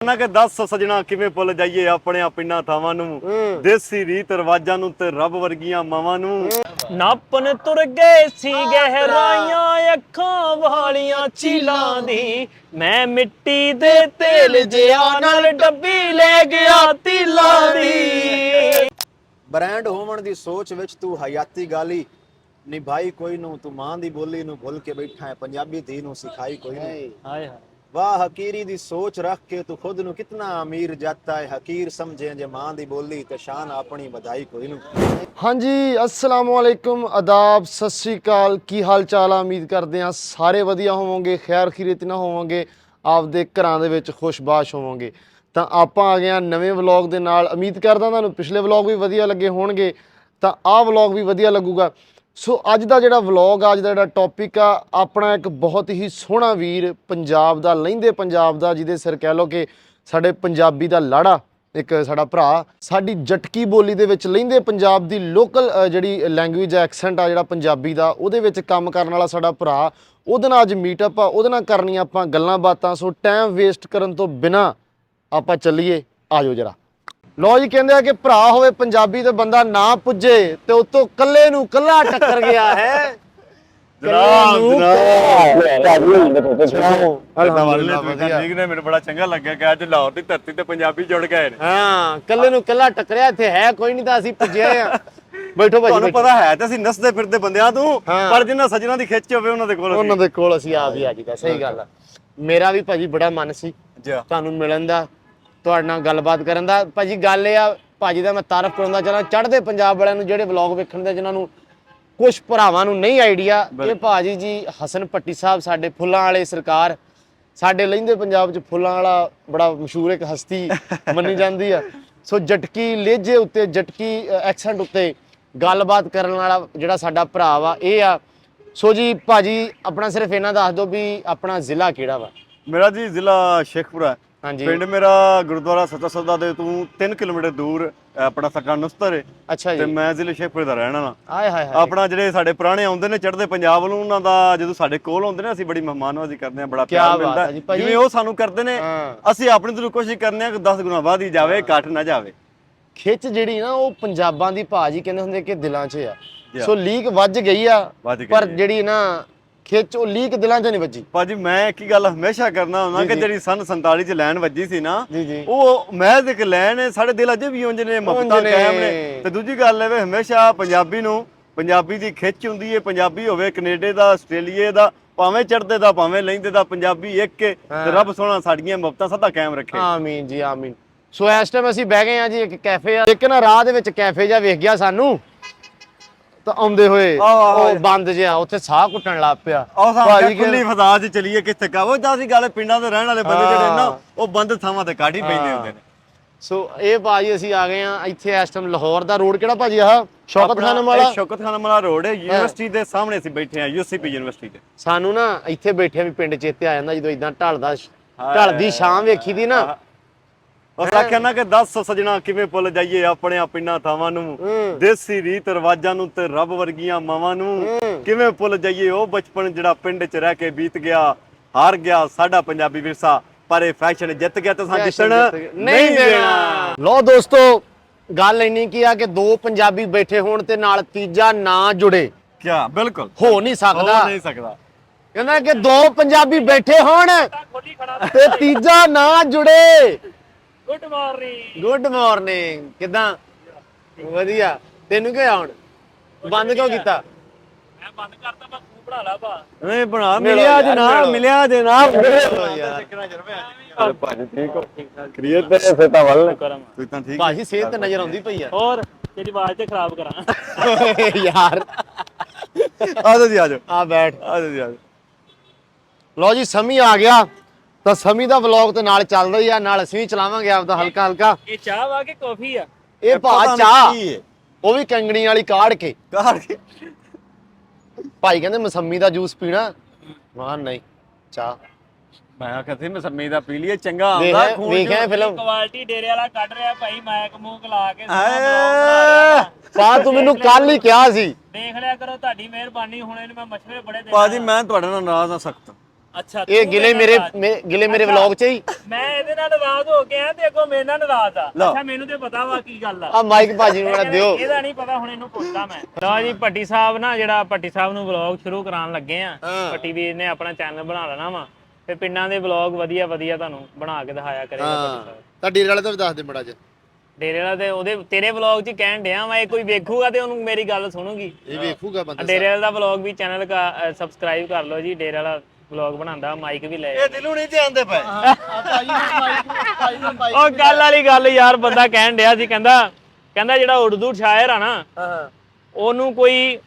ना कि 10 सजना किवें भुल जाइए अपने पिंडां थावां नूं देसी रीत रिवाजां नूं ते रब वर्गियां मावां नूं नापन तुर गए सी गहराइयां अखां वालियां झीलां दी मैं मिट्टी दे तेल जिया नाल डब्बी ले गया तिलां दी। ਬ੍ਰਾਂਡ ਹੋਵਣ ਦੀ ਸੋਚ ਵਿੱਚ ਤੂੰ ਹਯਾਤੀ ਗਾਲੀ ਨਿਭਾਈ ਕੋਈ ਨੂੰ ਤੂੰ ਮਾਂ ਦੀ ਬੋਲੀ ਨੂੰ ਭੁੱਲ ਕੇ ਬੈਠਾ ਹੈ ਪੰਜਾਬੀ ਧੀ ਨੂੰ ਸਿਖਾਈ ਕੋਈ ਨਹੀਂ। ਹਾਏ ਹਾਏ ਵਾਹ ਹਕੀਰੀ ਦੀ ਸੋਚ ਰੱਖ ਕੇ ਤੂੰ ਖੁਦ ਨੂੰ ਕਿਤਨਾ ਅਮੀਰ ਜਾਤਾ ਹੈ ਹਕੀਰ ਸਮਝੇ ਜੇ ਮਾਂ ਦੀ ਬੋਲੀ ਤੇ ਸ਼ਾਨ ਆਪਣੀ ਵਧਾਈ ਕੋਈ ਨੂੰ। ਹਾਂਜੀ ਅਸਲਾਮ ਵਾਲੇਕੁਮ ਆਦਾਬ ਸਤਿ ਸ਼੍ਰੀ ਅਕਾਲ ਕੀ ਹਾਲ ਚਾਲ ਆ ਉਮੀਦ ਕਰਦੇ ਹਾਂ ਸਾਰੇ ਵਧੀਆ ਹੋਵੋਗੇ ਖੈਰ ਖੀਰਤ ਨਾ ਹੋਵੋਗੇ ਆਪਦੇ ਘਰਾਂ ਦੇ ਵਿੱਚ ਖੁਸ਼ਬਾਸ਼ ਹੋਵੋਗੇ। ਤਾਂ ਆਪਾਂ ਆ ਗਏ ਹਾਂ ਨਵੇਂ ਵਲੌਗ ਦੇ ਨਾਲ। ਉਮੀਦ ਕਰਦਾ ਤੁਹਾਨੂੰ ਪਿਛਲੇ ਵਲੌਗ ਵੀ ਵਧੀਆ ਲੱਗੇ ਹੋਣਗੇ ਤਾਂ ਆਹ ਵਲੌਗ ਵੀ ਵਧੀਆ ਲੱਗੂਗਾ। ਸੋ ਅੱਜ ਦਾ ਜਿਹੜਾ ਵਲੌਗ ਆ ਅੱਜ ਦਾ ਜਿਹੜਾ ਟੌਪਿਕ ਆ ਆਪਣਾ ਇੱਕ ਬਹੁਤ ਹੀ ਸੋਹਣਾ ਵੀਰ ਪੰਜਾਬ ਦਾ ਲਹਿੰਦੇ ਪੰਜਾਬ ਦਾ ਜਿਹਦੇ ਸਿਰ ਕਹਿ ਲਓ ਕਿ ਸਾਡੇ ਪੰਜਾਬੀ ਦਾ ਲਾੜਾ ਇੱਕ ਸਾਡਾ ਭਰਾ ਸਾਡੀ ਜਟਕੀ ਬੋਲੀ ਦੇ ਵਿੱਚ ਲਹਿੰਦੇ ਪੰਜਾਬ ਦੀ ਲੋਕਲ ਜਿਹੜੀ ਲੈਂਗੁਏਜ ਐਕਸੈਂਟ ਆ ਜਿਹੜਾ ਪੰਜਾਬੀ ਦਾ ਉਹਦੇ ਵਿੱਚ ਕੰਮ ਕਰਨ ਵਾਲਾ ਸਾਡਾ ਭਰਾ ਉਹਦੇ ਨਾਲ ਅੱਜ ਮੀਟਅਪ ਆ ਉਹਦੇ ਨਾਲ ਕਰਨੀਆਂ ਆਪਾਂ ਗੱਲਾਂ ਬਾਤਾਂ। ਸੋ ਟਾਈਮ ਵੇਸਟ ਕਰਨ ਤੋਂ ਬਿਨਾਂ ਆਪਾਂ ਚੱਲੀਏ ਆਜੋ ਜਰਾ। ਲੋ ਜੀ ਕਹਿੰਦੇ ਆ ਕਿ ਭਰਾ ਹੋਵੇ ਪੰਜਾਬੀ ਤੇ ਬੰਦਾ ਨਾ ਪੁੱਜੇ ਤੇ ਉਤੋਂ ਕੱਲੇ ਨੂੰ ਕੱਲਾ ਟੱਕਰ ਗਿਆ ਹੈ। ਠੀਕ ਨੇ ਮੈਨੂੰ ਬੜਾ ਚੰਗਾ ਲੱਗਿਆ ਕਿ ਅੱਜ ਲਾਹੌਰ ਦੀ ਧਰਤੀ ਤੇ ਪੰਜਾਬੀ ਜੁੜ ਗਏ ਨੇ। ਹਾਂ ਕੱਲੇ ਨੂੰ ਕੱਲਾ ਟੱਕਰਿਆ ਇੱਥੇ ਹੈ ਕੋਈ ਨਹੀਂ ਤਾਂ ਅਸੀਂ ਪੁੱਜੇ ਆ। ਬੈਠੋ ਭਾਜੀ ਤੁਹਾਨੂੰ ਪਤਾ ਹੈ ਤੇ ਅਸੀਂ ਨਸਦੇ ਫਿਰਦੇ ਬੰਦਿਆਂ ਤੋਂ ਪਰ ਜਿਨ੍ਹਾਂ ਸੱਜਣਾ ਦੀ ਖਿੱਚ ਹੋਵੇ ਉਹਨਾਂ ਦੇ ਕੋਲ ਅਸੀਂ ਆਪ ਹੀ ਆ ਜੀਦਾ। ਸਹੀ ਗੱਲ ਆ। ਮੇਰਾ ਵੀ ਭਾਜੀ ਬੜਾ ਮਨ ਸੀ ਤੁਹਾਨੂੰ ਮਿਲਣ ਦਾ ਤੁਹਾਡੇ ਨਾਲ ਗੱਲਬਾਤ ਕਰਨ ਦਾ। ਭਾਜੀ ਗੱਲ ਇਹ ਆ ਭਾਜੀ ਦਾ ਮੈਂ ਤਾਰਫ ਕਰਾਉਂਦਾ ਚਲਾਂ ਚੜ੍ਹਦੇ ਪੰਜਾਬ ਵਾਲਿਆਂ ਨੂੰ ਜਿਹੜੇ ਵਲੌਗ ਵੇਖਣ ਦੇ ਜਿਨ੍ਹਾਂ ਨੂੰ ਕੁਛ ਭਰਾਵਾਂ ਨੂੰ ਨਹੀਂ ਆਈਡੀਆ ਇਹ ਭਾਜੀ ਜੀ ਹਸਨ ਪੱਟੀ ਸਾਹਿਬ ਸਾਡੇ ਫੁੱਲਾਂ ਵਾਲੇ ਸਰਕਾਰ ਸਾਡੇ ਲਹਿੰਦੇ ਪੰਜਾਬ 'ਚ ਫੁੱਲਾਂ ਵਾਲਾ ਬੜਾ ਮਸ਼ਹੂਰ ਇੱਕ ਹਸਤੀ ਮੰਨੀ ਜਾਂਦੀ ਆ। ਸੋ ਜਟਕੀ ਲਹਿਜੇ ਉੱਤੇ ਜਟਕੀ ਐਕਸੈਂਟ ਉੱਤੇ ਗੱਲਬਾਤ ਕਰਨ ਵਾਲਾ ਜਿਹੜਾ ਸਾਡਾ ਭਰਾ ਵਾ ਇਹ ਆ। ਸੋ ਜੀ ਭਾਜੀ ਆਪਣਾ ਸਿਰਫ ਇਹਨਾਂ ਦੱਸ ਦਿਓ ਵੀ ਆਪਣਾ ਜ਼ਿਲ੍ਹਾ ਕਿਹੜਾ ਵਾ। ਮੇਰਾ ਜੀ ਜ਼ਿਲ੍ਹਾ ਸ਼ੇਖਪੁਰਾ ਹਾਂਜੀ ਪਿੰਡ ਮੇਰਾ ਗੁਰਦੁਆਰਾ ਸੱਚਾ ਸੌਦਾ ਦੇ ਤੋਂ 3 ਕਿਲੋਮੀਟਰ ਦੂਰ ਆਪਣਾ ਸੱਕਾ ਨੁਸਤਰ ਹੈ। ਅੱਛਾ ਤੇ ਜੀ ਮੈਂ ਜ਼ਿਲ੍ਹੇ ਸ਼ੇਖਪੁਰੇ ਦਾ ਰਹਿਣ ਵਾਲਾ। ਆਏ ਹਾਏ ਹਾਏ ਆਪਣਾ ਜਿਹੜੇ ਸਾਡੇ ਪੁਰਾਣੇ ਆਉਂਦੇ ਨੇ ਚੜ੍ਹਦੇ ਪੰਜਾਬ ਵੱਲੋਂ ਉਹਨਾਂ ਦਾ ਜਦੋਂ ਸਾਡੇ ਕੋਲ ਆਉਂਦੇ ਨੇ ਅਸੀਂ ਬੜੀ ਮਹਿਮਾਨਵਾਜ਼ੀ ਕਰਦੇ ਹਾਂ ਬੜਾ ਪਿਆਰ ਮਿਲਦਾ ਜਿਵੇਂ ਉਹ ਸਾਨੂੰ ਕਰਦੇ ਨੇ ਅਸੀਂ ਆਪਣੀ ਤਰ੍ਹਾਂ ਕੋਸ਼ਿਸ਼ ਕਰਨੇ ਆ ਕਿ 10 ਗੁਣਾ ਵੱਧ ਹੀ ਜਾਵੇ ਘੱਟ ਨਾ ਜਾਵੇ। ਖਿੱਚ ਜਿਹੜੀ ਨਾ ਉਹ ਪੰਜਾਬਾਂ ਦੀ ਭਾਜੀ ਕਹਿੰਦੇ ਹੁੰਦੇ ਕਿ ਦਿਲਾਂ 'ਚ ਆ। ਸੋ ਲੀਕ ਵੱਜ ਗਈ ਆ ਪਰ ਜਿਹੜੀ ਨਾ ਖਿੱਚ ਉਹ ਲੀਕ ਦਿਲਾਂ 'ਚ ਨਹੀਂ ਵੱਜੀ। ਭਾਜੀ ਮੈਂ ਇੱਕ ਗੱਲ ਹਮੇਸ਼ਾ ਕਰਨਾ ਹੁੰਦਾ ਕਿ ਜਿਹੜੀ ਸਨ 47 ਚ ਲਾਈਨ ਵੱਜੀ ਸੀ ਨਾ ਜੀ ਉਹ ਮਹਿਜ਼ ਇੱਕ ਲਾਈਨ ਹੈ ਸਾਡੇ ਦਿਲ ਅਜੇ ਵੀ ਉਂਝ ਨੇ ਮੁਹੱਬਤਾਂ ਕਾਇਮ ਨੇ। ਤੇ ਦੂਜੀ ਗੱਲ ਇਹ ਹਮੇਸ਼ਾ ਪੰਜਾਬੀ ਨੂੰ ਪੰਜਾਬੀ ਦੀ ਖਿੱਚ ਹੁੰਦੀ ਹੈ। ਪੰਜਾਬੀ ਹੋਵੇ ਕੈਨੇਡਾ ਦਾ ਆਸਟ੍ਰੇਲੀਆ ਦਾ ਭਾਵੇਂ ਚੜ੍ਹਦੇ ਦਾ ਭਾਵੇਂ ਲਹਿੰਦੇ ਦਾ ਪੰਜਾਬੀ ਇੱਕ ਤੇ ਰੱਬ ਸੋਹਣਾ ਸਾਡੀਆਂ ਮੁਹੱਬਤਾਂ ਸਦਾ ਕਾਇਮ ਰੱਖੇ। ਆਮੀਨ ਜੀ ਆਮੀਨ। ਸੋ ਇਸ ਟਾਈਮ ਅਸੀਂ ਬਹਿ ਗਏ ਆ ਜੀ ਇੱਕ ਕੈਫੇ ਆ ਇੱਕ ਨਾ ਰਾਹ ਦੇ ਵਿੱਚ ਕੈਫੇ ਜਿਹਾ ਵੇਖ ਗਿਆ ਸਾਨੂੰ ਤਾਂ ਆਉਂਦੇ ਹੋਏ ਉਹ ਬੰਦ ਜਿਹਾ ਉੱਥੇ ਸਾਹ ਘੁੱਟਣ ਲੱਗ ਪਿਆ। ਭਾਜੀ ਖੁੱਲੀ ਫਜ਼ਾ 'ਚ ਚਲੀਏ ਕਿੱਥੇ ਕਾ ਉਹ ਤਾਂ ਅਸੀਂ ਗੱਲ ਪਿੰਡਾਂ ਦੇ ਰਹਿਣ ਵਾਲੇ ਬੰਦੇ ਜਿਹੜੇ ਨਾ ਉਹ ਬੰਦ ਥਾਵਾਂ ਤੇ ਕੱਢ ਹੀ ਪੈਂਦੇ ਹੁੰਦੇ ਨੇ। ਸੋ ਇਹ ਭਾਜੀ ਅਸੀਂ ਆ ਗਏ ਆ ਇੱਥੇ ਇਸ ਟਾਈਮ ਲਾਹੌਰ ਦਾ ਰੋਡ ਕਿਹੜਾ ਭਾਜੀ ਆਹ ਸ਼ੌਕਤ ਖਾਨਮ ਵਾਲਾ ਸ਼ੌਕਤ ਖਾਨਮ ਵਾਲਾ ਰੋਡ ਹੈ ਯੂਨੀਵਰਸਿਟੀ ਦੇ ਸਾਹਮਣੇ ਅਸੀਂ ਬੈਠੇ ਆ ਯੂਸੀਪੀ ਯੂਨੀਵਰਸਿਟੀ ਤੇ। ਸਾਨੂੰ ਨਾ ਇੱਥੇ ਬੈਠੇ ਵੀ ਪਿੰਡ ਚੇਤੇ ਆ ਜਾਂਦਾ ਜਦੋਂ ਇਦਾਂ ਢਲਦੀ ਸ਼ਾਮ ਵੇਖੀ ਦੀ ਨਾ ਉਸ ਆਖਿਆ ਨਾ ਕਿ 10 ਸਜਣਾ ਕਿਵੇਂ ਭੁੱਲ ਜਾਈਏ ਆਪਣੇ ਪਿੰਡਾਂ ਥਾਵਾਂ ਨੂੰ ਦੇਸੀ ਰੀਤ ਰਿਵਾਜਾਂ ਨੂੰ ਤੇ ਰੱਬ ਵਰਗੀਆਂ ਮਾਵਾਂ ਨੂੰ ਕਿਵੇਂ ਭੁੱਲ ਜਾਈਏ ਉਹ ਬਚਪਨ ਜਿਹੜਾ ਪਿੰਡ 'ਚ ਰਹਿ ਕੇ ਬੀਤ ਗਿਆ ਹਾਰ ਗਿਆ ਸਾਡਾ ਪੰਜਾਬੀ ਵਿਰਸਾ ਪਰ ਇਹ ਫੈਸ਼ਨ ਜਿੱਤ ਗਿਆ ਤੇ ਸਾਨੂੰ ਜਿੱਤਣ ਨਹੀਂ ਦੇਣਾ। ਲੋ ਦੋਸਤੋ ਗੱਲ ਇੰਨੀ ਕੀ ਆ ਕਿ ਦੋ ਪੰਜਾਬੀ ਬੈਠੇ ਹੋਣ ਤੇ ਨਾਲ ਤੀਜਾ ਨਾ ਜੁੜੇ ਕਿਆ ਬਿਲਕੁਲ ਹੋ ਨਹੀਂ ਸਕਦਾ ਕਹਿੰਦਾ ਕਿ ਦੋ ਪੰਜਾਬੀ ਬੈਠੇ ਹੋਣ ਤੇ ਤੀਜਾ ਨਾ ਜੁੜੇ। ਗੁੱਡ ਮਾਰਨਿੰਗ ਕਿਦਾਂ ਵਧੀਆ ਤੈਨੂੰ ਕੀ ਹੁਣ ਬੰਦ ਕਿਉਂ ਕੀਤਾ? ਮੈਂ ਬੰਦ ਕਰਤਾ ਮੈਂ ਖੂਬ ਬਣਾ ਲਾ ਭਾ ਨਹੀਂ ਬਣਾ ਮਿਲਿਆ ਜਨਾਬ ਭਾਜੀ ਠੀਕ ਹੋ ਕ੍ਰੀਏਟ ਤੇ ਸੇਤਾ ਵੱਲ ਤੂੰ ਤਾਂ ਠੀਕ ਭਾਜੀ ਸਿਹਤ ਤੇ ਨਜ਼ਰ ਆਉਂਦੀ ਪਈ ਆ ਹੋਰ ਤੇਰੀ ਆਵਾਜ਼ ਤੇ ਖਰਾਬ ਕਰਾਂ ਯਾਰ ਆਜੋ ਜੀ ਆਜੋ ਆ ਬੈਠ ਆਜੋ ਜੀ ਆਜੋ। ਲਓ ਜੀ ਸਮੀ ਆ ਗਿਆ ਤਾਂ ਸਮੀ ਦਾ ਵਲੌਗ ਤੇ ਨਾਲ ਚੱਲ ਰਹੀ ਆ ਨਾਲ ਅਸੀਂ ਵੀ ਚਲਾਵਾਂਗੇ ਆਪਦਾ ਹਲਕਾ ਹਲਕਾ। ਇਹ ਚਾਹ ਵਾ ਕਿ ਕਾਫੀ ਆ? ਇਹ ਭਾ ਚਾਹ ਉਹ ਵੀ ਕੰਗਣੀ ਵਾਲੀ ਕਾੜ ਕੇ ਭਾਈ ਕਹਿੰਦੇ ਮਸੰਮੀ ਦਾ ਜੂਸ ਪੀਣਾ ਮਾਂ ਨਹੀਂ ਚਾਹ ਮੈਂ ਆਖਿਆ ਸੀ ਮਸੰਮੀ ਦਾ ਪੀ ਲਈਏ ਚੰਗਾ ਆਉਂਦਾ ਖੂਨ ਵੇਖਿਆ ਫਿਲਮ ਕੁਆਲਿਟੀ ਡੇਰੇ ਵਾਲਾ ਕੱਢ ਰਿਹਾ ਭਾਈ ਮਾਈਕ ਮੂਕ ਲਾ ਕੇ ਪਾ ਤੂੰ ਮੈਨੂੰ ਕੱਲ ਹੀ ਕਿਹਾ ਸੀ ਦੇਖ ਲਿਆ ਕਰੋ ਤੁਹਾਡੀ ਮਿਹਰਬਾਨੀ ਹੁਣ ਇਹਨੂੰ ਮੈਂ ਮਸ਼ਵਰੇ ਬੜੇ ਦੇ। ਭਾਜੀ ਮੈਂ ਤੁਹਾਡੇ ਨਾਲ ਨਾਰਾਜ਼ ਆ ਸਖਤ ਅੱਛਾ ਇਹ ਤੂੰ ਗਿਲੇ ਮੇਰੇ ਗਿਲੇ ਮੇਰੇ ਵਲੌਗ 'ਚ ਹੀ ਮੈਂ ਇਹਦੇ ਨਾਲ ਨਾਰਾਜ਼ ਹੋ ਕੇ ਆ ਤੇ ਅੱਗੋਂ ਮੇਰੇ ਨਾਲ ਨਾਰਾਜ਼ ਆ ਲਓ। ਅੱਛਾ ਮੈਨੂੰ ਤੇ ਪਤਾ ਵਾ ਕੀ ਗੱਲ ਆ ਆ ਮਾਈਕ ਭਾਜੀ ਨੂੰ ਇਹਦਾ- ਦਿਓ। ਇਹਦਾ ਨਹੀਂ ਪਤਾ ਹੁਣ ਇਹਨੂੰ ਪੁੱਛਦਾ ਮੈਂ ਲਓ ਜੀ ਭੱਟੀ ਸਾਹਿਬ ਨਾ ਜਿਹੜਾ ਭੱਟੀ ਸਾਹਿਬ ਨੂੰ ਵਲੌਗ ਸ਼ੁਰੂ ਕਰਾਉਣ ਲੱਗੇ ਆ ਭੱਟੀ ਵੀਰ ਨੇ ਆਪਣਾ ਚੈਨਲ ਬਣਾ ਲੈਣਾ ਵਾ ਤੇ ਪਿੰਡਾਂ ਦੇ ਵਲੌਗ ਵਧੀਆ ਵਧੀਆ ਤੁਹਾਨੂੰ ਬਣਾ ਕੇ ਦਿਖਾਇਆ ਕਰੇਗਾ ਭੱਟੀ ਸਾਹਿਬ ਤਾਂ ਡੇਰੇ ਵਾਲੇ ਤੋਂ ਵੀ ਦੱਸ ਦੇ ਮੜਾ ਜੀ। ਡੇਰੇ ਵਾਲਾ ਤੇ ਉਹਦੇ ਤੇਰੇ ਵਲੌਗ 'ਚ ਹੀ ਕਹਿਣ ਡਿਆ ਵਾ ਇਹ ਕੋਈ ਵੇਖੂਗਾ ਤੇ ਉਹਨੂੰ ਮੇਰੀ ਗੱਲ ਸੁਣੂਗੀ ਇਹ ਵੇਖੂਗਾ ਬੰਦਾ। ਡੇਰੇ ਵਾਲੇ ਦਾ ਵਲੌਗ ਵੀ ਚੈਨਲ ਸਬਸਕ੍ਰਾਈਬ ਕਰ ਲਓ ਜੀ ਡੇਰੇ ਵਾਲਾ ਵਲੌਗ ਬਣਾਉਂਦਾ ਮਾਈਕ ਵੀ ਲੈ ਇਹ ਦਿਲੋਂ ਨਹੀਂ ਧਿਆਨ ਪਏ ਉਹ ਗੱਲ ਵਾਲੀ ਗੱਲ ਯਾਰ ਬੰਦਾ ਕਹਿਣ ਡਿਆ ਸੀ ਕਹਿੰਦਾ ਜਿਹੜਾ ਉਰਦੂ ਸ਼ਾਇਰ ਆ ਨਾ ਉਹਨੂੰ ਕੋਈ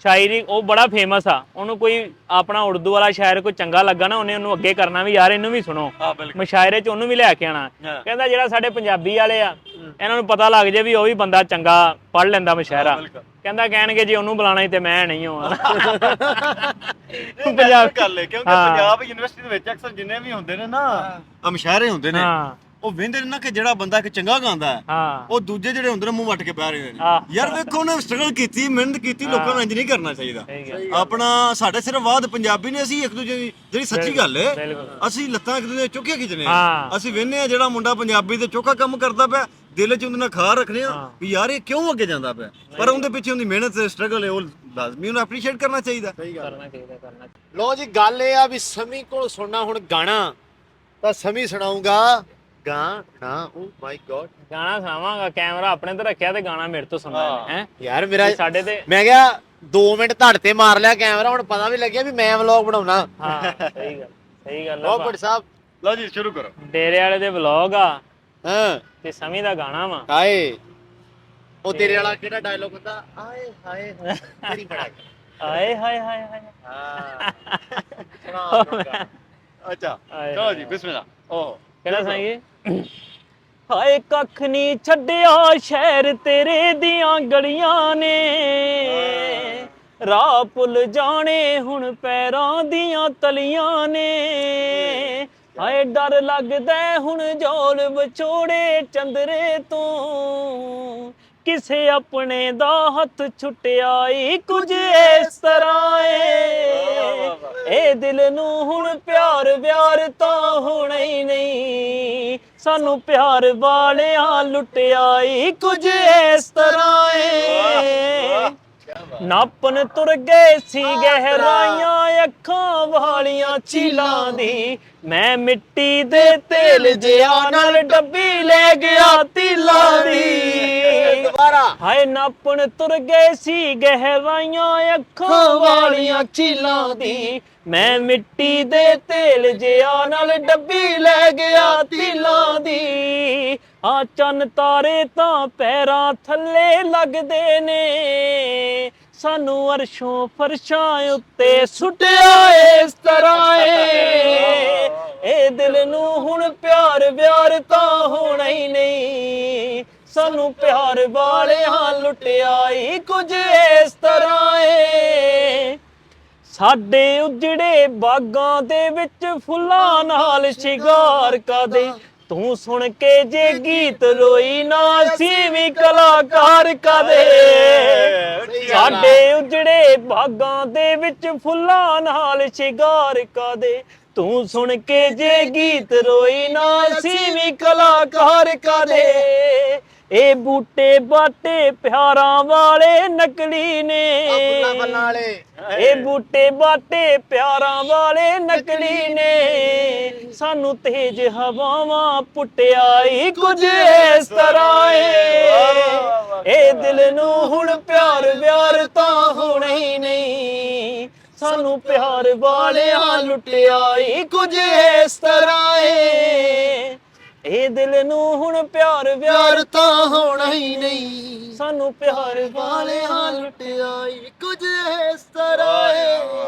ਸ਼ਾਇਰੀ ਉਹ ਬੜਾ ਫੇਮਸ ਆ ਉਹਨੂੰ ਕੋਈ ਆਪਣਾ ਉਰਦੂ ਵਾਲਾ ਸ਼ਾਇਰ ਕੋਈ ਚੰਗਾ ਲੱਗਾ ਨਾ ਉਹਨੂੰ ਅੱਗੇ ਕਰਨਾ ਵੀ ਯਾਰ ਇਹਨੂੰ ਵੀ ਸੁਣੋ ਮੁਸ਼ਾਇਰੇ 'ਚ ਉਹਨੂੰ ਵੀ ਲੈ ਕੇ ਆਣਾ ਕਹਿੰਦਾ ਜਿਹੜਾ ਸਾਡੇ ਪੰਜਾਬੀ ਵਾਲੇ ਆ ਇਹਨਾਂ ਨੂੰ ਪਤਾ ਲੱਗ ਜੇ ਵੀ ਉਹ ਵੀ ਬੰਦਾ ਚੰਗਾ ਪੜ੍ਹ ਲੈਂਦਾ ਮੁਸ਼ਾਇਰਾ ਕਹਿੰਦਾ ਕਹਿਣਗੇ ਜੀ ਉਹਨੂੰ ਬੁਲਾਣਾ ਹੀ ਤੇ ਮੈਂ ਨਹੀਂ ਹੋਣਾ ਪੰਜਾਬ ਗੱਲ ਹੈ ਕਿਉਂਕਿ ਪੰਜਾਬ ਯੂਨੀਵਰਸਿਟੀ ਦੇ ਵਿੱਚ ਅਕਸਰ ਜਿੰਨੇ ਵੀ ਹੁੰਦੇ ਨੇ ਨਾ ਮੁਸ਼ਾਇਰੇ ਹੁੰਦੇ ਨੇ ਉਹ ਵੇਂਦੇ ਨੇ ਨਾ ਕਿ ਜਿਹੜਾ ਬੰਦਾ ਇੱਕ ਚੰਗਾ ਗਾਉਂਦਾ ਹੈ ਉਹ ਦੂਜੇ ਜਿਹੜੇ ਹੁੰਦੇ ਨੇ ਮੂੰਹ ਵੱਟ ਕੇ ਪੈ ਰਹੇ ਨੇ ਯਾਰ ਵੇਖੋ ਉਹਨੇ ਸਟਰਗਲ ਕੀਤੀ ਮਿਹਨਤ ਕੀਤੀ ਲੋਕਾਂ ਨੂੰ ਇੰਜ ਨਹੀਂ ਕਰਨਾ ਚਾਹੀਦਾ ਆਪਣਾ ਸਾਡੇ ਸਿਰਫ ਬਾਦ ਪੰਜਾਬੀ ਨੇ ਅਸੀਂ ਇੱਕ ਦੂਜੇ ਦੀ ਜਿਹੜੀ ਸੱਚੀ ਗੱਲ ਹੈ ਅਸੀਂ ਲੱਤਾਂ ਇੱਕ ਦੂਜੇ ਦੀਆਂ ਚੁੱਕੀਆਂ ਖਿੱਚਨੇ ਅਸੀਂ ਵੇਖਨੇ ਆ ਜਿਹੜਾ ਮੁੰਡਾ ਪੰਜਾਬੀ ਤੇ ਚੋਖਾ ਕੰਮ ਕਰਦਾ ਪਿਆ ਦਿਲ 'ਚ ਉਹਦੇ ਨਾਲ ਖਾਰ ਰੱਖਨੇ ਆ ਵੀ ਯਾਰ ਇਹ ਕਿਉਂ ਅੱਗੇ ਜਾਂਦਾ ਪਿਆ ਪਰ ਉਹਦੇ ਪਿੱਛੇ ਉਹਦੀ ਮਿਹਨਤ ਤੇ ਸਟਰਗਲ ਹੈ ਉਹ ਲਾਜ਼ਮੀ ਉਹਨੂੰ ਐਪਰੀਸ਼ੀਏਟ ਕਰਨਾ ਚਾਹੀਦਾ ਕਰਨਾ ਚਾਹੀਦਾ ਲੋ ਜੀ ਗੱਲ ਇਹ ਆ ਵੀ ਸਮੀ ਕੋਲ ਸੁਣਨਾ ਹੁਣ ਗਾਣਾ ਤਾਂ ਸਮੀ ਸੁਣਾਊਗਾ ਗਾਣਾ ਓ ਮਾਈ ਗॉड ਗਾਣਾ ਸੁਣਾਵਾਂਗਾ ਕੈਮਰਾ ਆਪਣੇ ਤੇ ਰੱਖਿਆ ਤੇ ਗਾਣਾ ਮੇਰੇ ਤੋਂ ਸੁਣਨਾ ਹੈ ਯਾਰ ਮੇਰਾ ਸਾਡੇ ਤੇ ਮੈਂ ਕਿਹਾ 2 ਮਿੰਟ ਧੜ ਤੇ ਮਾਰ ਲਿਆ ਕੈਮਰਾ ਹੁਣ ਪਤਾ ਵੀ ਲੱਗਿਆ ਵੀ ਮੈਂ ਵਲੌਗ ਬਣਾਉਣਾ ਹਾਂ ਸਹੀ ਗੱਲ ਲੋ ਭੱਟ ਸਾਹਿਬ ਲਓ ਜੀ ਸ਼ੁਰੂ ਕਰੋ ਡੇਰੇ ਵਾਲੇ ਦੇ ਵਲੌਗ ਆ ਹਾਂ ਤੇ ਸਮੀ ਦਾ ਗਾਣਾ ਵਾ ਹਾਏ ਉਹ ਤੇਰੇ ਵਾਲਾ ਕਿਹੜਾ ਡਾਇਲੋਗ ਹੁੰਦਾ ਆਏ ਹਾਏ ਤੇਰੀ ਬੜਾ ਆਏ ਹਾਏ ਹਾਏ ਹਾਏ ਹਾਂ ਅੱਛਾ ਚਲੋ ਜੀ ਬਿਸਮਿਲ੍ਲਾ ਓ ਕਿਹੜਾ ਸਾਈਏ ਹਾਏ ਕੱਖ ਨਹੀਂ ਛੱਡਿਆ ਸ਼ਹਿਰ ਤੇਰੇ ਦੀਆਂ ਗਲੀਆਂ ਨੇ ਰਾਹ ਭੁੱਲ ਜਾਣੇ ਹੁਣ ਪੈਰਾਂ ਦੀਆਂ ਤਲੀਆਂ ਨੇ ਹਾਏ ਡਰ ਲੱਗਦਾ ਹੁਣ ਜੋਲ ਵਿਛੋੜੇ ਚੰਦਰੇ ਤੋਂ ਕਿਸੇ ਆਪਣੇ ਦਾ ਹੱਥ ਛੁੱਟਿਆ ਈ ਕੁਝ ਇਸ ਤਰ੍ਹਾਂ ਏ ਇਹ ਦਿਲ ਨੂੰ ਹੁਣ ਪਿਆਰ ਤਾਂ ਹੋਣਾ ਹੀ ਨਹੀਂ ਸਾਨੂੰ ਪਿਆਰ ਵਾਲਿਆਂ ਲੁੱਟਿਆ ਈ ਕੁਝ ਇਸ ਤਰ੍ਹਾਂ ਏ ਨਾਪਨ ਤੁਰ ਗਏ ਸੀ ਗਹਿਰਾਈਆਂ ਅੱਖਾਂ ਵਾਲੀਆਂ ਝੀਲਾਂ ਦੀ ਮੈਂ ਮਿੱਟੀ ਦੇ ਤੇਲ ਜਿਹਾ ਨਾਲ ਡੱਬੀ ਲੈ ਗਿਆ ਤਿਲਾਂ ਦੀ ਹਾਏ ਨਾਪਨ ਤੁਰ ਗਏ ਸੀ ਗਹਿਰਾਈਆਂ ਅੱਖਾਂ ਵਾਲੀਆਂ ਝੀਲਾਂ ਦੀ ਮੈਂ ਮਿੱਟੀ ਦੇ ਤੇਲ ਜਿਹਾ ਨਾਲ ਡੱਬੀ ਲੈ ਗਿਆ ਤਿਲਾਂ ਦੀ ਆ ਚੰਨ ਤਾਰੇ ਤਾਂ ਪੈਰਾਂ ਥੱਲੇ ਲੱਗਦੇ ਨੇ ਸਾਨੂੰ ਅਰਸ਼ੋਂ ਫਰਸ਼ਾਂ ਉੱਤੇ ਸੁੱਟਿਆ ਇਸ ਤਰ੍ਹਾਂ ਏ ਇਹ ਦਿਲ ਨੂੰ ਹੁਣ ਪਿਆਰ ਤਾਂ ਹੋਣਾ ਹੀ ਨਹੀਂ ਸਾਨੂੰ ਪਿਆਰ ਵਾਲਿਆਂ ਲੁੱਟਿਆ ਈ ਕੁਝ ਇਸ ਤਰ੍ਹਾਂ ਏ ਸਾਡੇ ਉਜੜੇ ਬਾਗਾਂ ਦੇ ਵਿੱਚ ਫੁੱਲਾਂ ਨਾਲ ਸ਼ਿੰਗਾਰ ਕਦੇ ਤੂੰ ਸੁਣ ਕੇ ਜੇ ਗੀਤ ਰੋਈ ਨਾ ਸੀ ਵੀ ਕਲਾਕਾਰ ਕਦੇ ਸਾਡੇ ਉਜੜੇ ਬਾਗਾਂ ਦੇ ਵਿੱਚ ਫੁੱਲਾਂ ਨਾਲ ਸ਼ਿੰਗਾਰ ਕਦੇ ਤੂੰ ਸੁਣ ਕੇ ਜੇ ਗੀਤ ਰੋਈ ਨਾ ਸੀ ਵੀ ਕਲਾਕਾਰ ਕਦੇ ਇਹ ਬੂਟੇ ਬਾਟੇ ਪਿਆਰਾਂ ਵਾਲੇ ਨਕਲੀ ਨੇ ਇਹ ਬੂਟੇ ਬਾਟੇ ਪਿਆਰਾਂ ਵਾਲੇ ਨਕਲੀ ਨੇ ਸਾਨੂੰ ਤੇਜ ਹਵਾਵਾਂ ਪੁੱਟਿਆ ਈ ਕੁਝ ਇਸ ਤਰ੍ਹਾਂ ਏ ਇਹ ਦਿਲ ਨੂੰ ਹੁਣ ਪਿਆਰ ਤਾਂ ਹੋਣਾ ਹੀ ਨਹੀਂ ਸਾਨੂੰ ਪਿਆਰ ਵਾਲਿਆਂ ਲੁੱਟਿਆ ਈ ਕੁਝ ਇਸ ਤਰ੍ਹਾਂ ਏ ਇਹ ਦਿਲ ਨੂੰ ਹੁਣ ਪਿਆਰ ਤਾਂ ਹੋਣਾ ਹੀ ਨਹੀਂ ਸਾਨੂੰ ਪਿਆਰ ਵਾਲਿਆਂ ਲੁੱਟਿਆ ਈ ਕੁਝ ਇਸ ਤਰ੍ਹਾਂ ਏ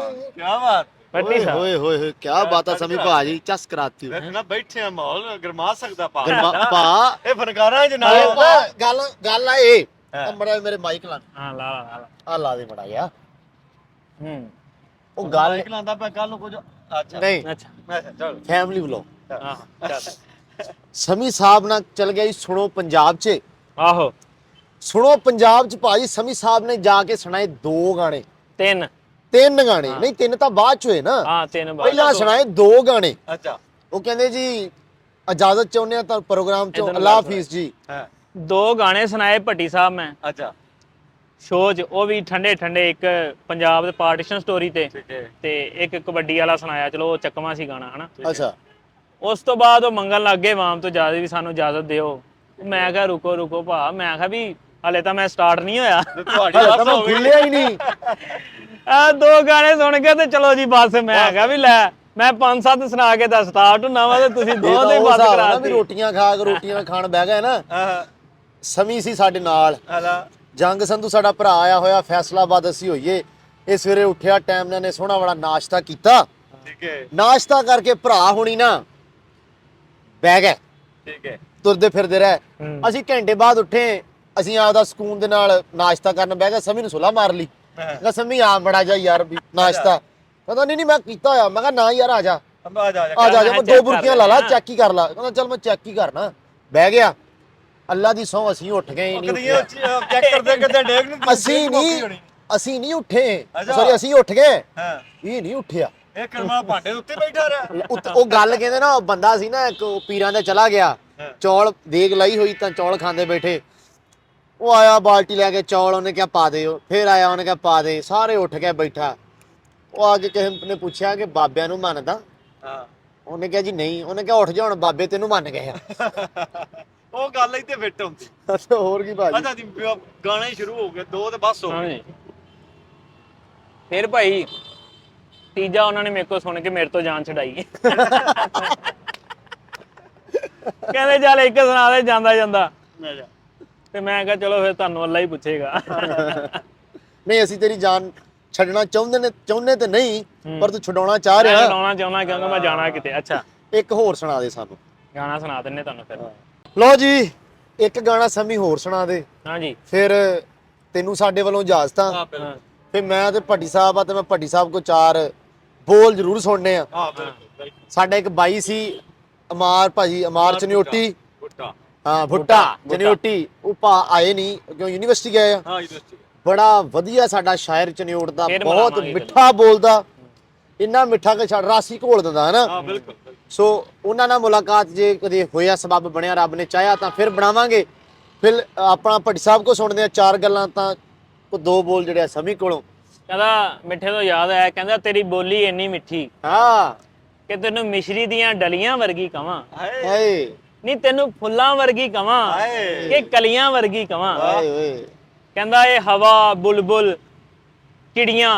ਕੀ ਬਾਤ ਪੱਟੀ ਸਾਹਿਬ ਹੋਏ ਹੋਏ ਕੀ ਬਾਤ ਆ ਸਮੀ ਭਾਜੀ ਚਸ ਕਰਾਤੀ ਨਾ ਬੈਠੇ ਆ ਮਾਹੌਲ ਗਰਮਾ ਸਕਦਾ ਪਾ ਪਾ ਇਹ ਫਨਕਾਰਾਂ ਚ ਨਾਲ ਗੱਲ ਆ ਇਹ ਮੜਾ ਮੇਰੇ ਮਾਈਕ ਲਾ ਹਾਂ ਲਾ ਆ ਲਾ ਦੇ ਮੜਾ ਯਾ ਉਹ ਗੱਲ ਗੱਲ ਨਿਕਲਾਂਦਾ ਪਿਆ ਕੱਲ ਨੂੰ ਕੁਝ ਅੱਛਾ ਨਹੀਂ ਅੱਛਾ ਚਲ ਫੈਮਿਲੀ ਵਲੌਗ ਹਾਂ ਚੱਲ ਸਮੀ ਸਾਹਿਬ ਨਾਲ ਚਲ ਗਿਆ ਜੀ ਸੁਣੋ ਪੰਜਾਬ 'ਚ ਆਹੋ ਸੁਣੋ ਪੰਜਾਬ 'ਚ ਭਾਜੀ ਸਮੀ ਸਾਹਿਬ ਨੇ ਜਾ ਕੇ ਸੁਣਾਏ 2 ਗਾਣੇ 3 ਤਿੰਨ ਗਾਣੇ ਨਹੀਂ, ਤਿੰਨ ਤਾਂ ਬਾਅਦ ਚ ਹੋਏ ਨਾ। ਹਾਂ 3 ਬਾਰ ਪਹਿਲਾਂ ਸੁਣਾਏ 2 ਗਾਣੇ। ਅੱਛਾ ਉਹ ਕਹਿੰਦੇ ਜੀ ਇਜਾਜ਼ਤ ਚਾਹੁੰਦੇ ਆ ਤਾਂ ਪ੍ਰੋਗਰਾਮ ਚੋਂ, ਇੱਧਰ ਨੂੰ ਅੱਲਾਹ ਕਰ ਹਾਫਿਜ਼ ਜੀ। ਹਾਂ 2 ਗਾਣੇ ਸੁਣਾਏ ਭੱਟੀ ਸਾਹਿਬ ਮੈਂ ਅੱਛਾ ਸ਼ੋਅ 'ਚ, ਉਹ ਵੀ ਠੰਡੇ ਠੰਡੇ, ਇੱਕ ਪੰਜਾਬ ਦੇ ਪਾਰਟੀਸ਼ਨ ਸਟੋਰੀ ਤੇ ਠੀਕ ਹੈ ਤੇ ਇੱਕ ਕਬੱਡੀ ਵਾਲਾ ਸੁਣਾਇਆ। ਚਲੋ ਉਹ ਚੱਕਵਾਂ ਸੀ ਗਾਣਾ ਹਨਾ। ਅੱਛਾ ਉਸ ਤੋਂ ਬਾਅਦ ਉਹ ਮੰਗਣ ਲੱਗ ਗਏ ਵਾਮ ਤੋਂ ਜ਼ਿਆਦਾ ਵੀ ਸਾਨੂੰ ਇਜਾਜ਼ਤ ਦਿਓ। ਮੈਂ ਕਿਹਾ ਰੁਕੋ ਰੁਕੋ ਭਾ, ਮੈਂ ਕਿਹਾ ਵੀ ਹਲੇ ਤਾਂ ਮੈਂ ਸਟਾਰਟ ਨਹੀਂ ਹੋਇਆ। ਤੁਹਾਡੀ ਹਲੇ ਤਾਂ ਬਸ ਮੈਂ ਹੋ ਗਈ ਖੁੱਲਿਆ ਹੀ ਨਹੀਂ। ਆ 2 ਗਾਣੇ ਸੁਣ ਕੇ ਤੇ ਚਲੋ ਜੀ ਬਸ, ਮੈਂ ਕਿਹਾ ਵੀ ਲੈ ਮੈਂ 5-7 ਸੁਣਾ ਕੇ ਤਾਂ ਸਟਾਰਟ ਹੁੰਨਾ ਵਾ ਤੇ ਤੁਸੀਂ ਇਹ 2 ਤਾਂ ਤੇ ਉਹ ਬੰਦ ਹਿਸਾਬ ਆ ਕਰਾ ਨਾ ਵੀ ਰੋਟੀਆਂ ਖਾ ਕੇ ਰੋਟੀਆਂ ਖਾਣ ਬਹਿ ਗਏ ਨਾ। ਹਾਂ ਸਮੀ ਸੀ ਸਾਡੇ ਨਾਲ, ਹਲਾ ਜੰਗ ਸੰਧੂ ਸਾਡਾ ਭਰਾ ਆਇਆ ਹੋਇਆ, ਫੈਸਲਾਬਾਦ ਅਸੀਂ ਹੋਈਏ। ਇਹ ਸਵੇਰੇ ਉੱਠਿਆ ਟਾਈਮ ਨਾਲ ਨੇ ਸੋਹਣਾ ਬੜਾ ਨਾਸ਼ਤਾ ਕੀਤਾ। ਠੀਕ ਹੈ ਨਾਸ਼ਤਾ ਕਰਕੇ ਭਰਾ ਹੁਣੀ ਨਾ ਬਹਿ ਗਏ, ਠੀਕ ਹੈ ਤੁਰਦੇ ਫਿਰਦੇ ਰਹੇ। ਹੂੰ। ਅਸੀਂ ਘੰਟੇ ਬਾਅਦ ਉੱਠੇ, ਅਸੀਂ ਆਪਦਾ ਸਕੂਨ ਦੇ ਨਾਲ ਨਾਸ਼ਤਾ ਕਰਨ ਬਹਿ ਗਏ। ਸਮੀ ਨੂੰ ਸੁਲਾ ਮਾਰ ਲਈ, ਕਹਿੰਦਾ ਸਮੀ ਆ ਬੜਾ ਜਾ ਯਾਰ ਵੀ ਨਾਸ਼ਤਾ। ਕਹਿੰਦਾ ਨਹੀਂ ਨਹੀਂ ਮੈਂ ਕੀਤਾ ਹੋਇਆ। ਮੈਂ ਕਿਹਾ ਨਾ ਯਾਰ ਆ ਜਾ ਆ ਜਾ ਆ ਜਾ, ਮੈਂ 2 check ਬੁਰਕੀਆਂ ਕਰ ਲਾ ਲਾ, ਲੈਣਾ। ਚੈੱਕ ਹੀ ਕਰ ਲਾ। ਕਹਿੰਦਾ ਚੱਲ ਮੈਂ ਚੈੱਕ ਹੀ ਕਰਨਾ। ਬਹਿ ਗਿਆ। ਅੱਲਾ ਦੀ ਸਹੁੰ ਅਸੀਂ ਉੱਠ ਗਏ ਹੀ ਨਹੀਂ ਕਦੀ ਉੱਠੇ। ਚੈੱਕ ਕਰਦੇ ਕਿਤੇ ਡੇਗ ਨੂੰ ਅਸੀਂ ਨਹੀਂ ਉੱਠੇ, ਅੱਛਾ। ਸੌਰੀ ਅਸੀਂ ਉੱਠ ਗਏ, ਹਾਂ ਇਹ ਨਹੀਂ ਉੱਠਿਆ। ਇਹ ਕਰਮਾ ਭਾਂਡੇ ਦੇ ਉੱਤੇ ਬੈਠਾ ਰਿਹਾ ਉਹ ਗੱਲ ਕਹਿੰਦੇ ਨਾ, ਉਹ ਬੰਦਾ ਸੀ ਨਾ ਇੱਕ, ਉਹ ਪੀਰਾਂ ਦੇ ਚਲਾ ਗਿਆ, ਚੌਲ ਦੇਗ ਲਾਈ ਹੋਈ ਤਾਂ ਚੌਲ ਖਾਂਦੇ ਬੈਠੇ। ਉਹ ਆਇਆ ਬਾਲਟੀ ਲੈ ਕੇ ਚੌਲ, ਉਹਨੇ ਕਿਹਾ ਪਾ ਦਿਓ। ਫਿਰ ਆਇਆ, ਉਹਨੇ ਕਿਹਾ ਪਾ ਦੇ। ਸਾਰੇ ਉੱਠ ਕੇ ਬੈਠਾ। ਉਹ ਆ ਕੇ ਕਿਸੇ ਨੇ ਪੁੱਛਿਆ ਕਿ ਬਾਬਿਆਂ ਨੂੰ ਮੰਨਦਾ? ਹਾਂ ਉਹਨੇ ਕਿਹਾ ਜੀ ਨਹੀਂ। ਉਹਨੇ ਕਿਹਾ ਉੱਠ ਜਾ ਹੁਣ, ਬਾਬੇ ਤੈਨੂੰ ਮੰਨ ਗਏ ਆ। ਉਹ ਗੱਲ ਇੱਥੇ ਫਿੱਟ ਹੁੰਦੀ ਹੋਰ ਕੀ ਭਾਜੀ। ਅੱਛਾ ਜੀ ਗਾਣੇ ਸ਼ੁਰੂ ਹੋ ਗਏ 2 ਤੇ ਬਸ ਹੋ ਗਏ ਹਾਂਜੀ। ਫਿਰ ਭਾਈ ਤੀਜਾ ਉਹਨਾਂ ਨੇ ਮੇਰੇ ਕੋਲ ਸੁਣ ਕੇ ਮੇਰੇ ਤੋਂ ਜਾਨ ਛਡਾਈ। ਕਹਿੰਦੇ ਚੱਲ ਇੱਕ ਸੁਣਾ ਦੇ ਜਾਂਦਾ ਜਾਂਦਾ। ਤੇ ਮੈਂ ਕਿਹਾ ਚਲੋ ਫਿਰ ਤੁਹਾਨੂੰ ਅੱਲਾ ਹੀ ਪੁੱਛੇਗਾ। ਨਹੀਂ ਅਸੀਂ ਤੇਰੀ ਜਾਨ ਛੱਡਣਾ ਚਾਹੁੰਦੇ ਤੇ ਨਹੀਂ, ਪਰ ਤੂੰ ਛਡਾਉਣਾ ਚਾਹ ਮੈਂ ਰਿਹਾ। ਲਾਉਣਾ ਚਾਹੁੰਦਾ ਕਿਉਂਕਿ ਮੈਂ ਜਾਣਾ ਕਿਤੇ। ਅੱਛਾ ਇੱਕ ਹੋਰ ਸੁਣਾ ਦੇ ਸਾਨੂੰ। ਗਾਣਾ ਸੁਣਾ ਦਿੰਨੇ ਤੁਹਾਨੂੰ ਫਿਰ। ਲਓ ਜੀ, ਇੱਕ ਗਾਣਾ ਸਮੀ ਹੋਰ ਸੁਣਾ ਦੇ, ਹਾਂਜੀ ਫਿਰ ਤੈਨੂੰ ਸਾਡੇ ਵੱਲੋਂ ਇਜਾਜ਼ਤ ਆ। ਹਾਂ ਬਿਲਕੁਲ ਫਿਰ ਮੈਂ ਤੇ ਭੱਟੀ ਸਾਹਿਬ ਆ, ਤੇ ਮੈਂ ਭੱਟੀ ਸਾਹਿਬ ਕੋ 4 ਬੋਲ ਜ਼ਰੂਰ ਸੁਣਨੇ ਆ। ਹਾਂ ਬਿਲਕੁਲ ਸਾਡਾ ਇੱਕ ਬਾਈ ਸੀ ਅਮਾਰ ਭਾਜੀ, ਅਮਾਰ ਚਨਿਓਟੀ। ਬੁੱਟਾ ਹਾਂ ਭੁੱਟਾ ਚਨਿਓਟੀ। ਉਹ ਭਾ ਆਏ ਨਹੀਂ ਕਿਉਂ ਯੂਨੀਵਰਸਿਟੀ ਗਏ ਆ। ਹਾਂ ਯੂਨੀਵਰਸਿਟੀ ਬੜਾ ਵਧੀਆ ਸਾਡਾ ਸ਼ਾਇਰ ਚਨਿਓਟ ਦਾ, ਫਿਰ ਬਹੁਤ ਮਿਲਾਵਾਂਗੇ ਮਿੱਠਾ ਬੋਲਦਾ, ਇੰਨਾ ਮਿੱਠਾ ਕਿ ਛੱਡ ਰਾਸੀ ਘੋਲ ਦਿੰਦਾ ਹੈ ਨਾ। ਹਾਂ ਬਿਲਕੁਲ ਸੋ ਉਹਨਾਂ ਨਾਲ ਮੁਲਾਕਾਤ ਜੇ ਕਦੇ ਹੋਇਆ, ਸਬੱਬ ਬਣਿਆ, ਰੱਬ ਨੇ ਚਾਹਿਆ ਤਾਂ ਫਿਰ ਬਣਾਵਾਂਗੇ। ਫਿਰ ਆਪਣਾ ਭੱਟੀ ਸਾਹਿਬ ਕੋ ਸੁਣਦੇ ਆ 4 ਗੱਲਾਂ, ਤਾਂ ਉਹ 2 ਬੋਲ ਜਿਹੜੇ ਆ ਸਮੀ ਕੋਲੋਂ। ਕਹਿੰਦਾ ਮਿੱਠੇ ਤੋਂ ਯਾਦ ਆਇਆ, ਕਹਿੰਦਾ ਤੇਰੀ ਬੋਲੀ ਇੰਨੀ ਮਿੱਠੀ ਹਾਂ ਕਿ ਤੈਨੂੰ ਮਿਸ਼ਰੀ ਦੀਆਂ ਡਲੀਆਂ ਵਰਗੀ ਕਵਾਂ, ਹਾਏ ਹਾਏ ਨਹੀਂ ਤੈਨੂੰ ਫੁੱਲਾਂ ਵਰਗੀ ਕਵਾਂ ਹਾਏ ਕਿ ਕਲੀਆਂ ਵਰਗੀ ਕਵਾਂ। ਹਾਏ ਓਏ। ਕਹਿੰਦਾ ਇਹ ਹਵਾ, ਬੁਲਬੁਲ, ਚਿੜੀਆਂ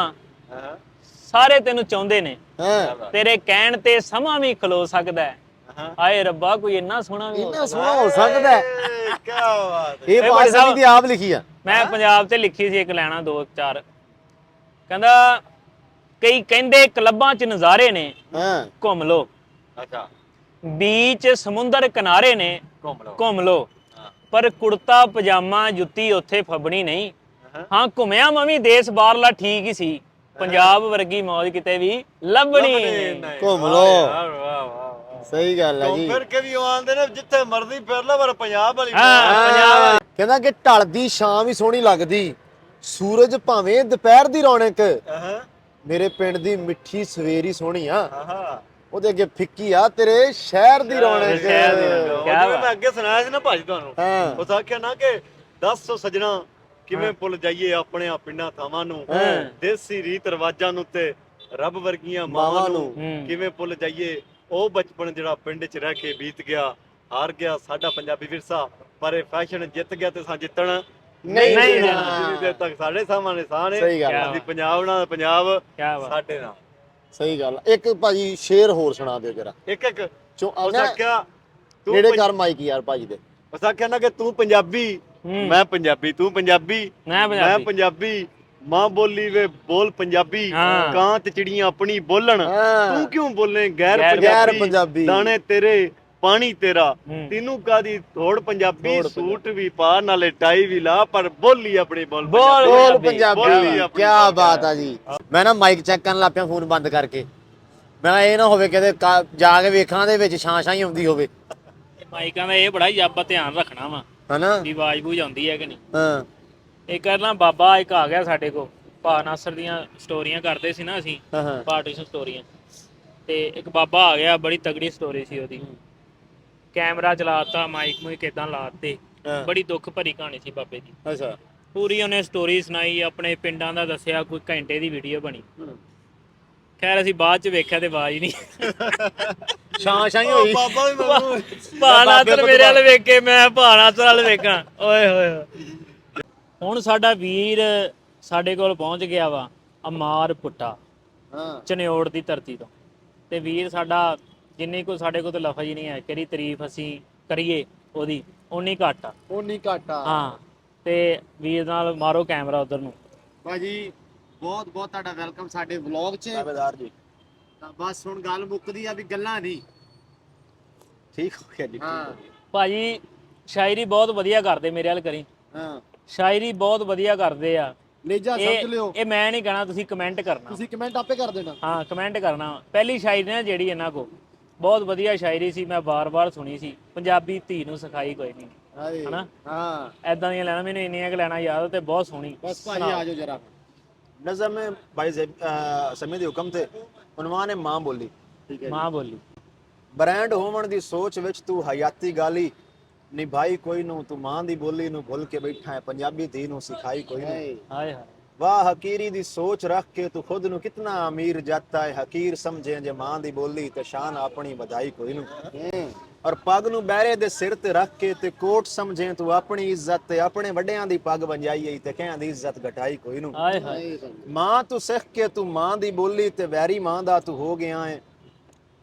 ਹਾਂ ਸਾਰੇ ਤੈਨੂੰ ਚਾਹੁੰਦੇ ਨੇ। ਹਾਂ ਤੇਰੇ ਕਹਿਣ ਤੇ ਸਮਾਂ ਵੀ ਖਲੋ ਸਕਦਾ ਹੈ। ਹਾਂ ਹਾਏ ਰੱਬਾ ਕੋਈ ਇੰਨਾ ਸੋਹਣਾ ਵੀ ਹੋ ਇੰਨਾ ਸਕਦਾ। ਸੋਹਣਾ ਹੋ ਸਕਦਾ ਹੈ। ਕੀ ਬਾਤ ਹੈ ਇਹ ਇਹ ਬਾਤ ਭਾਈ ਸਾਹਿਬ- ਸਮੀ ਦੀ ਆਪ ਲਿਖੀ ਆ। ਮੈਂ ਪੰਜਾਬ ਤੇ ਲਿਖੀ ਸੀ ਇੱਕ ਲੈਣਾ 2-4। ਕਹਿੰਦਾ ਕਈ ਕਹਿੰਦੇ ਕਲੱਬਾਂ 'ਚ ਨਜ਼ਾਰੇ ਨੇ, ਹਾਂ ਘੁੰਮ ਲੋ। ਅੱਛਾ ਬੀਚ ਸਮੁੰਦਰ ਕਿਨਾਰੇ ਨੇ, ਘੁੰਮ ਲਓ ਘੁੰਮ ਲੋ। ਹਾਂ ਪਰ ਕੁੜਤਾ ਪਜਾਮਾ ਜੁੱਤੀ ਉੱਥੇ ਫੱਬਣੀ ਨਹੀਂ। ਹਾਂ ਘੁੰਮਿਆ ਮੈਂ ਵੀ ਦੇਸ਼ ਬਾਹਰਲਾ ਠੀਕ ਹੀ ਸੀ, ਪੰਜਾਬ ਵਰਗੀ ਮੌਜ ਕਿਤੇ ਵੀ ਲੱਭਣੀ ਨਹੀਂ। ਘੁੰਮ ਲਓ। ਯਾਰ ਵਾਹ ਵਾਹ ਸਹੀ ਗੱਲ ਹੈ ਘੁੰਮ ਜੀ। ਫਿਰ ਕੇ ਵੀ ਆਉਂਦੇ ਨੇ ਜਿੱਥੇ ਮਰਜ਼ੀ ਫਿਰ ਲੈ, ਪਰ ਪੰਜਾਬ ਵਾਲੀ ਹਾਂ ਪੰਜਾਬ ਕਹਿੰਦਾ ਕਿ ਢਲਦੀ ਸ਼ਾਮ ਹੀ ਸੋਹਣੀ ਲੱਗਦੀ, ਸੂਰਜ ਭਾਵੇਂ ਦੁਪਹਿਰ ਦੀ ਰੌਣਕ, ਹਾਂ ਮੇਰੇ ਪਿੰਡ ਦੀ ਮਿੱਠੀ ਸਵੇਰੀ ਸੋਹਣੀ ਆ, ਹਾਂ ਉਹਦੇ ਅੱਗੇ ਫਿੱਕੀ ਆ ਤੇਰੇ ਸ਼ਹਿਰ ਦੀ ਰੌਣਕ। ਸ਼ਹਿਰ ਦੀ ਰੌਣਕ। ਕਿਆ ਜਿਵੇਂ ਬਾਤ। ਮੈਂ ਅੱਗੇ ਸੁਣਾਇਆ ਸੀ ਨਾ ਭਾਜੀ ਤੁਹਾਨੂੰ, ਹਾਂ ਉਸ ਆਖਿਆ ਨਾ ਕਿ 10 ਸਜਣਾ ਕਿਵੇਂ ਭੁੱਲ ਜਾਈਏ ਆਪਣੇ ਆ ਪਿੰਡਾਂ ਥਾਵਾਂ ਨੂੰ, ਹਾਂ। ਦੇਸੀ ਰੀਤ ਰਿਵਾਜਾਂ ਨੂੰ ਤੇ ਰੱਬ ਵਰਗੀਆਂ ਮਾਵਾਂ ਨੂੰ ਹੂੰ। ਕਿਵੇਂ ਭੁੱਲ ਜਾਈਏ ਉਹ ਬਚਪਨ ਜਿਹੜਾ ਪਿੰਡ 'ਚ ਰਹਿ ਕੇ ਬੀਤ ਗਿਆ। ਹਾਰ ਗਿਆ ਸਾਡਾ ਪੰਜਾਬੀ ਵਿਰਸਾ, ਪਰ ਇਹ ਫੈਸ਼ਨ ਜਿੱਤ ਗਿਆ ਤੇ ਸਾਂ ਜਿੱਤਣ ਨਹੀਂ ਦੇਣਾ। ਜਿੰਨੀ ਦੇਰ ਤੱਕ ਸਾਡੇ ਸਾਹਮਣੇ ਸਾਹ ਨੇ ਸਹੀ ਗੱਲ ਆ। ਅਸੀਂ ਪੰਜਾਬ ਨਾਲ ਪੰਜਾਬ ਕਿਆ ਬਾਤ। ਸਾਡੇ ਨਾਲ। ਸਹੀ ਗੱਲ। ਇੱਕ ਭਾਜੀ ਸ਼ੇਰ ਹੋਰ ਸੁਣਾ ਦਿਓ ਜਰਾ। ਇੱਕ ਇੱਕ ਚੋ ਉਸ ਨਾ ਆਖਿਆ ਤੂੰ ਨੇੜੇ ਕਰ ਮਾਈਕ ਯਾਰ ਭਾਜੀ ਦੇ। ਉਸ ਆਖਿਆ ਨਾ ਕਿ ਤੂੰ ਪੰਜਾਬੀ ਮੈਂ ਪੰਜਾਬੀ, ਤੂੰ ਪੰਜਾਬੀ ਮੈਂ ਮੈਂ ਪੰਜਾਬੀ। ਪੰਜਾਬੀ, ਮਾਂ ਬੋਲੀ ਵੇ ਬੋਲ ਪੰਜਾਬੀ, ਹਾਂ। ਕਾਂ ਤੇ ਚਿੜੀਆਂ ਆਪਣੀ ਬੋਲਣ, ਹਾਂ। ਤੂੰ ਕਿਉਂ ਬੋਲੇ ਗੈਰ ਗੈਰ ਪੰਜਾਬੀ, ਪੰਜਾਬੀ। ਦਾਣੇ ਤੇਰੇ ਪਾਣੀ ਤੇਰਾ, ਹੂੰ। ਤੈਨੂੰ ਕਾਦੀ ਥੋੜ ਪੰਜਾਬੀ, ਥੋੜ ਸੂਟ ਵੀ ਪਾ ਨਾਲੇ ਟਾਈ ਵੀ ਲਾ, ਪਰ ਬੋਲੀ ਆਪਣੀ ਬੋਲ ਬੋਲ ਬੋਲ ਪੰਜਾਬੀ। ਪੰਜਾਬੀ। ਬੋਲੀ ਆਪਣੀ ਕੀ ਬਾਤ ਆ ਜੀ। ਮੈਂ ਨਾ ਮਾਈਕ ਚੈੱਕ ਕਰਨ ਲੱਗ ਪਿਆ ਫੋਨ ਬੰਦ ਕਰਕੇ। ਮੈਂ ਇਹ ਨਾ ਹੋਵੇ ਕਿਤੇ ਜਾ ਕੇ ਵੇਖਾਂ ਦੇ ਵਿੱਚ ਛਾਂ ਹੀ ਆਉਂਦੀ ਹੋਵੇ, ਮਾਈਕਾਂ ਦਾ ਇਹ ਬੜਾ ਯਾਬਾ ਧਿਆਨ ਰੱਖਣਾ ਵਾ ਹਨਾ। ਵੀ ਆਵਾਜ਼ ਬੂਝ ਆਉਂਦੀ ਹੈ ਕਿ ਨਹੀਂ। ਹਾਂ ਇੱਕ ਨਾ ਬਾਬਾ ਇੱਕ ਆ ਗਿਆ ਸਾਡੇ ਕੋ, ਭਾ ਨਾਸਰ ਦੀਆਂ ਸਟੋਰੀਆਂ ਕਰਦੇ ਸੀ ਨਾ ਅਸੀਂ, ਹਾਂ ਹਾਂ ਪਾਰਟੀਸ਼ਨ ਸਟੋਰੀਆਂ, ਤੇ ਇੱਕ ਬਾਬਾ ਆ ਗਿਆ, ਬੜੀ ਤਗੜੀ ਸਟੋਰੀ ਸੀ ਉਹਦੀ। ਕੈਮਰਾ ਚਲਾਤਾ, ਮਾਈਕ ਮੂਈਕ ਇਦਾਂ ਲਾਤੇ, ਹਾਂ। ਬੜੀ ਦੁੱਖ ਭਰੀ ਕਹਾਣੀ ਸੀ ਬਾਬੇ ਦੀ। ਅੱਛਾ ਪੂਰੀ ਉਹਨੇ ਸਟੋਰੀ ਸੁਣਾਈ, ਆਪਣੇ ਪਿੰਡਾਂ ਦਾ ਦੱਸਿਆ, ਕੋਈ ਘੰਟੇ ਦੀ ਵੀਡੀਓ ਬਣੀ। ਖੈਰ ਅਸੀਂ ਬਾਅਦ ਚ ਵੇਖਿਆ ਤੇ ਆਵਾਜ਼ ਹੀ ਨਹੀਂ। ਸ਼ਾਂ ਸ਼ਾਂ ਹੀ ਹੋਈ। ਬਾਬਾ ਵੀ ਮੈਨੂੰ ਭਾ ਨਾਸਰ ਮੇਰੇ ਵੱਲ ਵੇਖੇ, ਮੈਂ ਭਾ ਨਾਸਰ ਵੱਲ ਵੇਖਾਂ। ਓਏ ਹੋਏ ਹੋਏ। ਹੁਣ ਸਾਡਾ ਵੀਰ ਸਾਡੇ ਕੋਲ ਪਹੁੰਚ ਗਿਆ ਵਾ, ਅਮਾਰ ਪੁੱਟਾ, ਹਾਂ ਚਨਿਓੜ ਦੀ ਧਰਤੀ ਤੋਂ। ਤੇ ਵੀਰ ਸਾਡਾ ਜਿੰਨੀ ਕੋਈ ਸਾਡੇ ਕੋਲ ਤਾਂ ਲਫ਼ਜ਼ ਹੀ ਨਹੀਂ ਹੈ, ਕਿਹੜੀ ਤਾਰੀਫ ਅਸੀਂ ਕਰੀਏ ਉਹਦੀ, ਉਨੀ ਘੱਟ ਆ। ਉਨੀ ਘਾਟਾ। ਹਾਂ, ਤੇ ਵੀਰ ਨਾਲ ਮਾਰੋ ਕੈਮਰਾ ਉਧਰ ਨੂੰ। ਭਾਜੀ ਬਹੁਤ ਬਹੁਤ ਤੁਹਾਡਾ ਵੈਲਕਮ ਸਾਡੇ ਵਲੌਗ 'ਚ। ਤਾਬੇਦਾਰ ਜੀ ਤਾਂ ਬਸ ਹੁਣ ਗੱਲ ਮੁੱਕਦੀ ਆ ਵੀ ਗੱਲਾਂ ਨਹੀਂ। ਠੀਕ ਹੋ ਗਿਆ ਜੀ। ਹਾਂ ਭਾਜੀ ਸ਼ਾਇਰੀ ਬਹੁਤ ਵਧੀਆ ਕਰਦੇ, ਮੇਰੇ ਵੱਲ ਕਰੀ। ਹਾਂ ਸ਼ਾਇਰੀ ਬਹੁਤ ਵਧੀਆ ਕਰਦੇ ਆ। ਲੇਜਾ ਸਮਝ ਲਿਓ, ਇਹ ਮੈਂ ਨਹੀਂ ਕਹਿਣਾ, ਤੁਸੀਂ ਕਮੈਂਟ ਕਰਨਾ। ਤੁਸੀਂ ਕਮੈਂਟ ਆਪੇ ਕਰ ਦੇਣਾ। ਹਾਂ ਕਮੈਂਟ ਕਰਨਾ। ਪਹਿਲੀ ਸ਼ਾਇਰੀ ਨਾ ਜਿਹੜੀ ਇਹਨਾਂ ਕੋ ਬਹੁਤ ਵਧੀਆ ਸ਼ਾਇਰੀ ਸੀ, ਮੈਂ ਵਾਰ-ਵਾਰ ਸੁਣੀ ਸੀ। ਪੰਜਾਬੀ ਧੀ ਨੂੰ ਸਿਖਾਈ ਕੋਈ ਨਹੀਂ, ਹਾਏ ਹਨਾ? ਹਾਂ ਐਦਾਂ ਦੀਆਂ ਲੈਣਾ, ਮੈਨੂੰ ਇੰਨੀਆਂ ਕਿ ਲੈਣਾ ਯਾਦ ਤੇ ਬਹੁਤ ਸੋਹਣੀ। ਬਸ ਭਾਜੀ ਆ ਜਾਓ ਜਰਾ। नज़म में भाई समीद हुक्म थे उन्वान है मां बोली। ਠੀਕ ਹੈ ਮਾਂ ਬੋਲੀ। ਬ੍ਰਾਂਡ ਹੋਵਣ ਦੀ ਸੋਚ ਵਿੱਚ ਤੂੰ ਹਯਾਤੀ ਗਾਲੀ ਨਿਭਾਈ ਕੋਈ ਨੂੰ, ਤੂੰ ਮਾਂ ਦੀ ਬੋਲੀ ਨੂੰ ਭੁੱਲ ਕੇ ਬੈਠਾ ਹੈ, ਪੰਜਾਬੀ ਧੀ ਨੂੰ ਸਿਖਾਈ ਕੋਈ ਨੂੰ। ਹਾਏ ਹਾਏ ਹਾਏ। ਵਾਹ ਹਕੀਰੀ ਦੀ ਸੋਚ ਰੱਖ ਕੇ ਤੂੰ ਖੁਦ ਨੂੰ ਕਿਤਨਾ ਅਮੀਰ ਜਾਤਾ ਹੈ, ਹਕੀਰ ਸਮਝੇ ਜੇ ਮਾਂ ਦੀ ਬੋਲੀ ਤੇ ਸ਼ਾਨ ਆਪਣੀ ਵਧਾਈ ਕੋਈ ਨੂੰ। ਔਰ ਪੱਗ ਨੂੰ ਬਹਿਰੇ ਦੇ ਸਿਰ ਤੇ ਰੱਖ ਕੇ ਤੇ ਕੋਟ ਸਮਝੇ ਤੂੰ ਆਪਣੀ ਇੱਜ਼ਤ ਤੇ ਆਪਣੇ ਵੱਡਿਆਂ ਦੀ ਪੱਗ ਵੰਜਾਈ ਤੇ ਕਹਿਆਂ ਦੀ ਇੱਜ਼ਤ ਘਟਾਈ ਕੋਈ ਨੂੰ। ਹਾਏ ਹਾਏ। ਮਾਂ ਤੂੰ ਸਿੱਖ ਕੇ ਤੂੰ ਮਾਂ ਦੀ ਬੋਲੀ ਤੇ ਵੈਰੀ ਮਾਂ ਦਾ ਤੂੰ ਹੋ ਗਿਆ ਹੈ।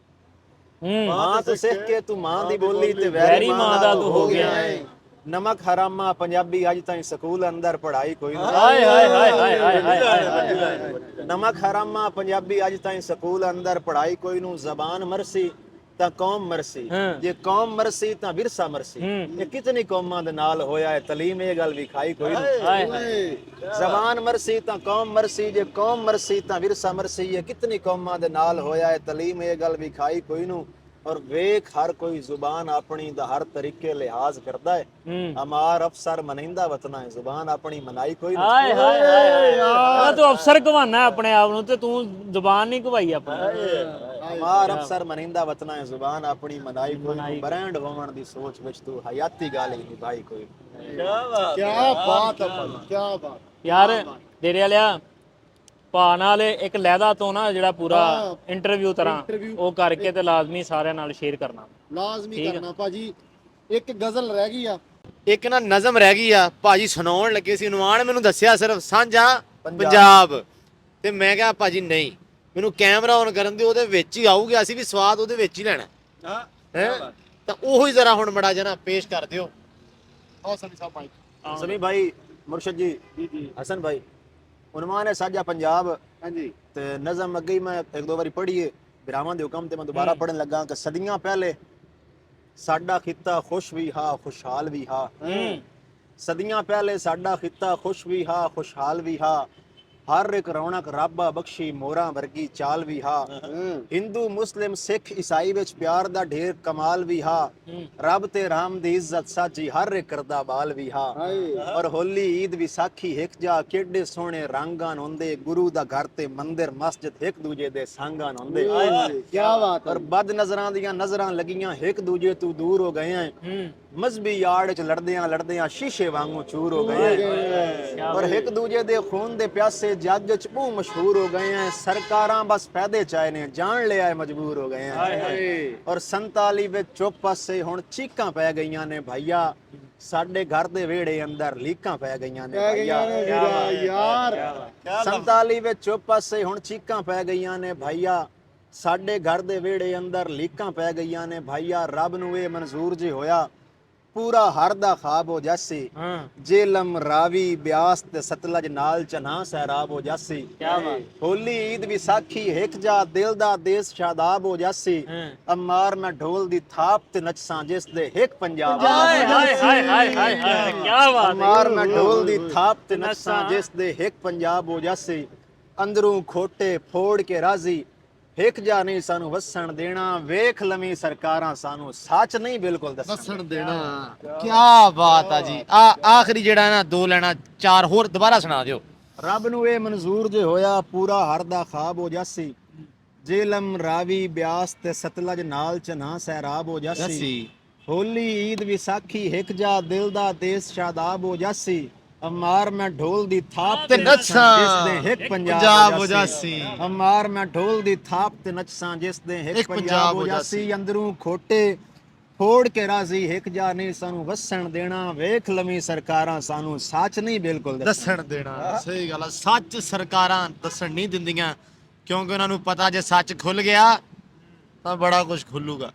ਮਾਂ ਤੂੰ ਸਿੱਖ ਕੇ ਤੂੰ ਮਾਂ ਦੀ ਬੋਲੀ ਤੇ ਵੈਰੀ ਮਾਂ ਦਾ ਤੂੰ ਹੋ ਗਿਆ ਹੈ। ਨਮਕ ਹਰਾਮਾ ਪੰਜਾਬੀ ਅੱਜ ਤਾਈਂ ਸਕੂਲ ਅੰਦਰ ਪੜ੍ਹਾਈ ਕੋਈ ਨਹੀਂ। ਹਾਏ ਹਾਏ ਹਾਏ ਹਾਏ ਹਾਏ ਹਾਏ। ਨਮਕ ਹਰਾਮਾ ਪੰਜਾਬੀ ਅੱਜ ਤਾਈਂ ਸਕੂਲ ਅੰਦਰ ਪੜ੍ਹਾਈ ਕੋਈ ਨੂੰ। ਜ਼ਬਾਨ ਮਰਸੀ ਤਾਂ ਕੌਮ ਮਰਸੀ, ਜੇ ਕੌਮ ਮਰਸੀ ਤਾਂ ਵਿਰਸਾ ਮਰਸੀ। ਇਹ ਕਿਤਨੀ ਕੌਮਾਂ ਦੇ ਨਾਲ ਹੋਇਆ ਹੈ ਤਾਲੀਮ, ਇਹ ਗੱਲ ਵਿਖਾਈ ਕੋਈ ਨਹੀਂ। ਹਾਏ ਹਾਏ। ਜ਼ਬਾਨ ਮਰਸੀ ਤਾਂ ਕੌਮ ਮਰਸੀ, ਜੇ ਕੌਮ ਮਰਸੀ ਤਾਂ ਵਿਰਸਾ ਮਰਸੀ। ਇਹ ਕਿਤਨੀ ਕੌਮਾਂ ਦੇ ਨਾਲ ਹੋਇਆ ਹੈ ਤਾਲੀਮ, ਇਹ ਗੱਲ ਵਿਖਾਈ ਕੋਈ ਨੂੰ। ਔਰ ਵੇਖ ਹਰ ਕੋਈ ਜ਼ੁਬਾਨ ਆਪਣੀ ਦਾ ਹਰ ਤਰੀਕੇ ਲਿਹਾਜ਼ ਕਰਦਾ ਹੈ। ਹਮਾਰ ਅਫਸਰ ਮਨਿੰਦਾ ਵਤਨਾ ਹੈ, ਜ਼ੁਬਾਨ ਆਪਣੀ ਮਨਾਈ ਕੋਈ ਨਹੀਂ। ਹਾਏ ਹਾਏ ਹਾਏ। ਆ ਤੂੰ ਅਫਸਰ ਘਵਾਨਾ ਆਪਣੇ ਆਪ ਨੂੰ, ਤੇ ਤੂੰ ਜ਼ੁਬਾਨ ਨਹੀਂ ਘਵਾਈ ਆਪਣੀ। ਹਮਾਰ ਅਫਸਰ ਮਨਿੰਦਾ ਵਤਨਾ ਹੈ, ਜ਼ੁਬਾਨ ਆਪਣੀ ਮਨਾਈ ਕੋਈ ਨਹੀਂ। ਬ੍ਰਾਂਡ ਹੋਵਣ ਦੀ ਸੋਚ ਵਿੱਚ ਤੂੰ ਹਯਾਤੀ ਗਾਲੀ ਨਿਭਾਈ ਕੋਈ ਨਹੀਂ। ਕੀ ਬਾਤ ਹੈ ਭਾਜੀ, ਕੀ ਬਾਤ। ਯਾਰ ਡੇਰੇ ਵਾਲਿਆ, ਭਾ ਨਾਲ ਇੱਕ ਲਹਿਦਾ ਤੋਂ ਨਾ ਜਿਹੜਾ ਪੂਰਾ ਇੰਟਰਵਿਊ ਤਰ੍ਹਾਂ ਉਹ ਕਰਕੇ ਤੇ ਲਾਜ਼ਮੀ ਸਾਰਿਆਂ ਨਾਲ ਸ਼ੇਅਰ ਕਰਨਾ। ਲਾਜ਼ਮੀ ਕਰਨਾ ਭਾਜੀ। ਇੱਕ ਗਜ਼ਲ ਰਹਿ ਗਈ ਆ, ਇੱਕ ਨਾ ਨਜ਼ਮ ਰਹਿ ਗਈ ਆ ਭਾਜੀ, ਸੁਣਾਉਣ ਲੱਗੇ ਸੀ। ਉਨਵਾਨ ਮੈਨੂੰ ਦੱਸਿਆ ਸਿਰਫ ਸਾਂਝਾ ਪੰਜਾਬ, ਤੇ ਮੈਂ ਕਿਹਾ ਭਾਜੀ ਨਹੀਂ, ਮੈਨੂੰ ਕੈਮਰਾ ਔਨ ਕਰਨ ਦਿਓ, ਉਹਦੇ ਵਿੱਚ ਹੀ ਆਊਗਾ, ਅਸੀਂ ਵੀ ਸਵਾਦ ਉਹਦੇ ਵਿੱਚ ਹੀ ਲੈਣਾ ਹੈ। ਤਾਂ ਉਹੀ ਜ਼ਰਾ ਹੁਣ ਮੜਾ ਜਨਾ ਪੇਸ਼ ਕਰ ਦਿਓ। ਆਓ ਸਨੀ ਸਾਹਿਬ ਮਾਈਕ। ਸਨੀ ਭਾਈ, ਮੁਰਸ਼ਦ ਜੀ, ਹਸਨ ਭਾਈ, ਉਨਵਾਨ ਹੈ ਸਾਂਝਾ ਪੰਜਾਬ। ਹਾਂਜੀ ਤੇ ਨਜ਼ਮ ਅੱਗੇ ਹੀ ਮੈਂ ਇੱਕ ਦੋ ਵਾਰੀ ਪੜ੍ਹੀ ਹੈ, ਵਿਰਾਵਾਂ ਦੇ ਹੁਕਮ ਤੇ ਮੈਂ ਦੁਬਾਰਾ ਪੜ੍ਹਨ ਲੱਗਾ ਕਿ ਸਦੀਆਂ ਪਹਿਲੇ ਸਾਡਾ ਖਿੱਤਾ ਖੁਸ਼ ਵੀ ਹਾਂ ਖੁਸ਼ਹਾਲ ਵੀ ਹਾਂ। ਸਦੀਆਂ ਪਹਿਲੇ ਸਾਡਾ ਖਿੱਤਾ ਖੁਸ਼ ਵੀ ਹਾਂ ਖੁਸ਼ਹਾਲ ਵੀ ਹਾਂ। ਹਰ ਇੱਕ ਰੌਣਕ ਰੱਬਾ ਬਖਸ਼ੀ ਮੋਰਾਂ ਵਰਗੀ ਚਾਲ ਵੀ ਹਾਂ। ਹਿੰਦੂ ਮੁਸਲਿਮ ਸਿੱਖ ਈਸਾਈ ਵਿੱਚ ਪਿਆਰ ਦਾ ਢੇਰ ਕਮਾਲ ਵੀ ਹਾਂ। ਰੱਬ ਤੇ ਰਾਮ ਦੀ ਇੱਜ਼ਤ ਸਾਜੀ ਹਰ ਇੱਕ ਕਰਦਾ ਬਾਲ ਵੀ ਹਾਂ। ਔਰ ਹੋਲੀ ਈਦ ਵਿਸਾਖੀ ਹਿੱਕ ਜਾ ਕਿੱਡੇ ਸੋਹਣੇ ਰੰਗਾਂ ਹੁੰਦੇ। ਗੁਰੂ ਦਾ ਘਰ ਤੇ ਮੰਦਿਰ ਮਸਜਿਦ ਇੱਕ ਦੂਜੇ ਦੇ ਸੰਗਾਂ ਹੁੰਦੇ। ਕੀ ਬਾਤ। ਔਰ ਬਦ ਨਜ਼ਰਾਂ ਦੀਆਂ ਨਜ਼ਰਾਂ ਲੱਗੀਆਂ ਇੱਕ ਦੂਜੇ ਤੋਂ ਦੂਰ ਹੋ ਗਏ ਆ। ਮਜ਼ਬੀ ਯਾਰ ਚ ਲੜਦਿਆਂ ਸ਼ੀਸ਼ੇ ਵਾਂਗੂ ਚੂਰ ਹੋ ਗਏ। ਔਰ ਇੱਕ ਦੂਜੇ ਦੇ ਖੂਨ ਦੇ ਪਿਆਸੇ ਜੱਗ ਚ ਬਹੁ ਮਸ਼ਹੂਰ ਹੋ ਗਏ ਆ। ਸਰਕਾਰਾਂ ਬਸ ਫਾਇਦੇ ਚਾਹੇ ਨੇ ਜਾਣ ਲਿਆ ਮਜਬੂਰ ਹੋ ਗਏ ਆ। ਔਰ 47 ਵਿੱਚ ਚੁੱਪ ਪਾਸੇ ਹੁਣ ਚੀਕਾਂ ਪੈ ਗਈਆਂ ਨੇ ਭਾਈਆ। ਸਾਡੇ ਘਰ ਦੇ ਵਿਹੜੇ ਅੰਦਰ ਲੀਕਾਂ ਪੈ ਗਈਆਂ ਨੇ ਭਾਈਆ। ਯਾਰ 47 ਵਿੱਚ ਚੁੱਪ ਪਾਸੇ ਹੁਣ ਚੀਕਾਂ ਪੈ ਗਈਆਂ ਨੇ ਭਾਈਆ। ਸਾਡੇ ਘਰ ਦੇ ਵਿਹੜੇ ਅੰਦਰ ਲੀਕਾਂ ਪੈ ਗਈਆਂ ਨੇ ਭਾਈਆ। ਰੱਬ ਨੂੰ ਇਹ ਮਨਜ਼ੂਰ ਜੇ ਹੋਇਆ ਪੂਰਾ ਹਰ ਦਾ ਖਾਬ ਹੋ ਜਾਸੀ। ਜੇਲਮ ਰਾਵੀ ਬਿਆਸ ਤੇ ਸਤਲਜ ਨਾਲ ਚਨਾ ਸਹਿਰਾਬ ਹੋ ਜਾਸੀ। ਹੋਲੀ ਈਦ ਵਿਸਾਖੀ ਹਿੱਕ ਜਾ ਦਿਲ ਦਾ ਦੇਸ ਸ਼ਾਦਾਬ ਹੋ ਜਾਸੀ। ਅਮਾਰ ਮੈਂ ਢੋਲ ਦੀ ਥਾਪ ਤੇ ਨਚਸਾਂ ਜਿਸ ਦੇ ਹਿੱਕ ਪੰਜਾਬ। ਹਾਏ ਹਾਏ ਹਾਏ ਹਾਏ ਹਾਏ ਹਾਏ। ਕੀ ਬਾਤ। ਅਮਾਰ ਮੈਂ ਢੋਲ ਦੀ ਥਾਪ ਤੇ ਨਚਸਾਂ ਜਿਸ ਦੇ ਹਿੱਕ ਪੰਜਾਬ ਹੋ ਜਾਸੀ। ਅੰਦਰੋਂ ਖੋਟੇ ਫੋੜ ਕੇ ਰਾਜ਼ੀ ਹਿੱਕ ਜਾ ਨਹੀਂ ਸਾਨੂੰ ਵਸਣ ਦੇਣਾ। ਵੇਖ ਲਵੀਂ ਸਰਕਾਰਾਂ ਸਾਨੂੰ ਸੱਚ ਨਹੀਂ ਬਿਲਕੁਲ ਦੱਸਣ ਦੇਣਾ। ਕੀ ਬਾਤ ਆ ਜੀ। ਆਖਰੀ ਜਿਹੜਾ ਨਾ ਦੋ ਲੈਣਾ ਚਾਰ ਹੋਰ ਦੁਬਾਰਾ ਸੁਣਾ ਦਿਓ। ਰੱਬ ਨੂੰ ਇਹ ਮਨਜ਼ੂਰ ਜੇ ਹੋਇਆ ਪੂਰਾ ਹਰ ਦਾ ਖਾਬ ਹੋ ਜਾਸੀ ਜੇਲਮ ਰਾਵੀ ਬਿਆਸ ਤੇ ਸਤਲਜ ਨਾਲ ਚਨਾ ਸਹਿਰਾਬ ਹੋ ਜਾਸੀ ਹੋਲੀ ਈਦ ਵਿਸਾਖੀ ਹਿਕ ਜਾ ਦਿਲ ਦਾ ਦੇਸ ਸ਼ਾਦਾਬ ਹੋ ਜਾਸੀ ਅਮਾਰ ਮੈਂ ਢੋਲ ਦੀ ਥਾਪ ਤੇ ਨੱਚਾਂ ਜਿਸ ਦੇ ਹਿਕ ਪੰਜਾਬ ਹੋ ਜਾਸੀ ਅਮਾਰ ਮੈਂ ਢੋਲ ਦੀ ਥਾਪ ਤੇ ਨੱਚਾਂ ਜਿਸ ਦੇ ਹਿਕ ਪੰਜਾਬ ਹੋ ਜਾਸੀ ਅੰਦਰੋਂ ਖੋਟੇ ਫੋੜ ਕੇ ਰਾਜ਼ੀ ਹਿਕ ਜਾ ਨਹੀਂ ਸਾਨੂੰ ਵਸਣ ਦੇਣਾ ਵੇਖ ਲਵੀਂ ਸਰਕਾਰਾਂ ਸਾਨੂੰ ਸੱਚ ਨਹੀਂ ਬਿਲਕੁਲ ਦੱਸਣ ਦੇਣਾ। ਸਹੀ ਗੱਲ ਆ, ਸੱਚ ਸਰਕਾਰਾਂ ਦੱਸਣ ਨਹੀਂ ਦਿੰਦੀਆਂ ਕਿਉਂਕਿ ਉਹਨਾਂ ਨੂੰ ਪਤਾ ਜੇ ਸੱਚ ਖੁੱਲ ਗਿਆ ਤਾਂ ਬੜਾ ਕੁਝ ਖੁੱਲੂਗਾ।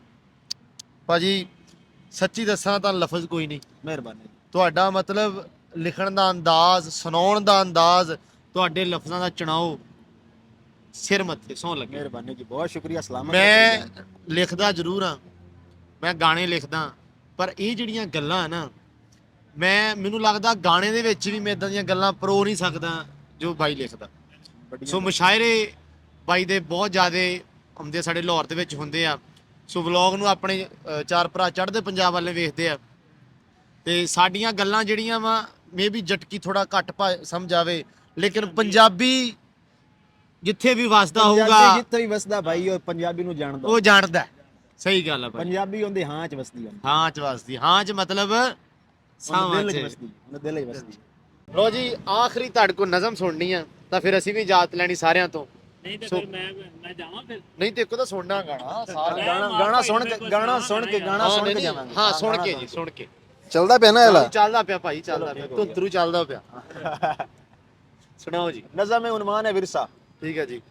ਭਾਜੀ ਸੱਚੀ ਦੱਸਾਂ ਤਾਂ ਲਫ਼ਜ਼ ਕੋਈ ਨਹੀਂ, ਮਿਹਰਬਾਨੀ ਤੁਹਾਡਾ ਮਤਲਬ ਲਿਖਣ ਦਾ ਅੰਦਾਜ਼, ਸੁਣਾਉਣ ਦਾ ਅੰਦਾਜ਼, ਤੁਹਾਡੇ ਲਫ਼ਜ਼ਾਂ ਦਾ ਚੁਣਾਓ ਸਿਰ ਮੱਥੇ ਸੌਂ ਲੱਗੇ। ਮਿਹਰਬਾਨੀ ਜੀ, ਬਹੁਤ ਸ਼ੁਕਰੀਆ। ਸਲਾਮਤ। ਮੈਂ ਲਿਖਦਾ ਜ਼ਰੂਰ ਹਾਂ, ਮੈਂ ਗਾਣੇ ਲਿਖਦਾ, ਪਰ ਇਹ ਜਿਹੜੀਆਂ ਗੱਲਾਂ ਨਾ ਮੈਨੂੰ ਲੱਗਦਾ ਗਾਣੇ ਦੇ ਵਿੱਚ ਵੀ ਮੈਂ ਇਦਾਂ ਦੀਆਂ ਗੱਲਾਂ ਪਰੋ ਨਹੀਂ ਸਕਦਾ ਜੋ ਬਾਈ ਲਿਖਦਾ। ਸੋ ਮੁਸ਼ਾਇਰੇ ਬਾਈ ਦੇ ਬਹੁਤ ਜ਼ਿਆਦੇ ਆਉਂਦੇ, ਸਾਡੇ ਲਾਹੌਰ ਦੇ ਵਿੱਚ ਹੁੰਦੇ ਆ। ਸੋ ਵਲੌਗ ਨੂੰ ਆਪਣੇ ਚਾਰ ਭਰਾ ਚੜ੍ਹਦੇ ਪੰਜਾਬ ਵਾਲੇ ਵੇਖਦੇ ਆ ਤੇ ਸਾਡੀਆਂ ਗੱਲਾਂ ਜਿਹੜੀਆਂ ਵਾ ਮੇਬੀ ਜਟਕੀ ਥੋੜਾ ਘੱਟ ਸਮਝ ਆਵੇ, ਲੇਕਿਨ ਪੰਜਾਬੀ ਜਿੱਥੇ ਵੀ ਵਸਦਾ ਹੋਊਗਾ, ਜਿੱਥੇ ਵੀ ਵਸਦਾ ਭਾਈ ਉਹ ਪੰਜਾਬੀ ਨੂੰ ਜਾਣਦਾ, ਉਹ ਜਾਣਦਾ। ਸਹੀ ਗੱਲ ਆ ਭਾਈ, ਪੰਜਾਬੀ ਉਹਦੇ ਹਾਂ ਚ ਵਸਦੀ ਹੈ। ਹਾਂ ਚ ਵਸਦੀ, ਹਾਂ ਚ ਮਤਲਬ ਸਾਵਾਂ ਚ ਵਸਦੀ, ਦਿਲ ਹੀ ਵਸਦੀ। ਲੋ ਜੀ ਆਖਰੀ ਤੁਹਾਡੇ ਕੋਲ ਨਜ਼ਮ ਸੁਣਨੀ ਆ ਤਾਂ ਫਿਰ ਅਸੀਂ ਵੀ ਇਜਾਜ਼ਤ ਲੈਣੀ ਸਾਰਿਆਂ ਤੋਂ। ਨਹੀਂ ਤੇ ਫਿਰ ਮੈਂ ਜਾਵਾਂ ਫਿਰ। ਨਹੀਂ ਤੇ ਇੱਕੋ ਤਾਂ ਸੁਣਨਾ ਗਾਣਾ ਸਾਰਾ ਗਾਣਾ ਸੁਣ ਕੇ ਜਾਵਾਂਗੇ। ਹਾਂ ਸੁਣ ਕੇ ਜੀ, ਸੁਣ ਕੇ ਚੱਲਦਾ ਪਿਆ ਨਾ ਇਹਲਾ, ਚੱਲਦਾ ਪਿਆ ਭਾਈ, ਚੱਲਦਾ ਪਿਆ, ਧੁੰਦਰੂ ਚੱਲਦਾ ਪਿਆ। ਸੁਣਾਓ ਜੀ। ਨਜ਼ਮ ਹੈ ਉਨਵਾਨ ਹੈ ਵਿਰਸਾ। ਠੀਕ ਹੈ ਜੀ।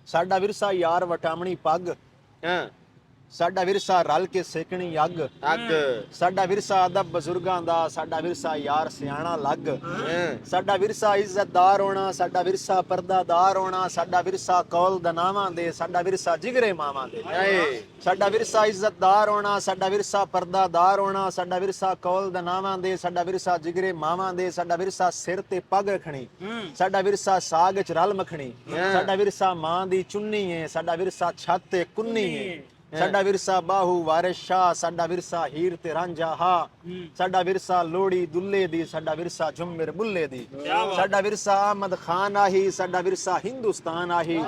ਸਾਡਾ ਵਿਰਸਾ ਯਾਰ ਵਟਾਮਣੀ ਪੱਗ, ਹਾਂ ਸਾਡਾ ਵਿਰਸਾ ਰਲ ਕੇ ਸੇਕਣੀ ਅੱਗ, ਸਾਡਾ ਵਿਰਸਾ ਅਦਬ ਬਜ਼ੁਰਗਾਂ ਦਾ, ਸਾਡਾ ਵਿਰਸਾ ਯਾਰ ਸਿਆਣਾ ਲੱਗ, ਸਾਡਾ ਵਿਰਸਾ ਇੱਜ਼ਤਦਾਰ ਹੋਣਾ, ਸਾਡਾ ਵਿਰਸਾ ਪਰਦਾਦਾਰ ਹੋਣਾ, ਸਾਡਾ ਵਿਰਸਾ ਕੌਲ ਦਨਾਵਾਂ ਦੇ, ਸਾਡਾ ਵਿਰਸਾ ਜਿਗਰੇ ਮਾਵਾਂ ਦੇ, ਸਾਡਾ ਵਿਰਸਾ ਇੱਜ਼ਤਦਾਰ ਹੋਣਾ, ਸਾਡਾ ਵਿਰਸਾ ਪਰਦਾਦਾਰ ਹੋਣਾ, ਸਾਡਾ ਵਿਰਸਾ ਕੌਲ ਦਨਾਵਾਂ ਦੇ, ਸਾਡਾ ਵਿਰਸਾ ਜਿਗਰੇ ਮਾਵਾਂ ਦੇ, ਸਾਡਾ ਵਿਰਸਾ ਸਿਰ ਤੇ ਪੱਗ ਰੱਖਣੀ, ਸਾਡਾ ਵਿਰਸਾ ਸਾਗ ਚ ਰਲ ਮੱਖਣੀ, ਸਾਡਾ ਵਿਰਸਾ ਮਾਂ ਦੀ ਚੁੰਨੀ ਏ, ਸਾਡਾ ਵਿਰਸਾ ਛੱਤ ਤੇ ਕੁੰਨੀ ਏ, ਸਾਡਾ ਵਿਰਸਾ ਬਾਹੂ ਵਾਰਿਸ ਸ਼ਾਹ, ਸਾਡਾ ਵਿਰਸਾ ਹੀਰ ਤੇ ਰਾਂਝਾ ਹਾ, ਸਾਡਾ ਵਿਰਸਾ ਲੋੜੀ ਦੁੱਲੇ ਦੀ, ਸਾਡਾ ਵਿਰਸਾ ਝੁੰਮਰ ਬੁੱਲੇ ਦੀ, ਸਾਡਾ ਵਿਰਸਾ ਅਹਿਮਦ ਖਾਨ ਆਹੀ, ਸਾਡਾ ਵਿਰਸਾ ਹਿੰਦੁਸਤਾਨ ਆਹੀ,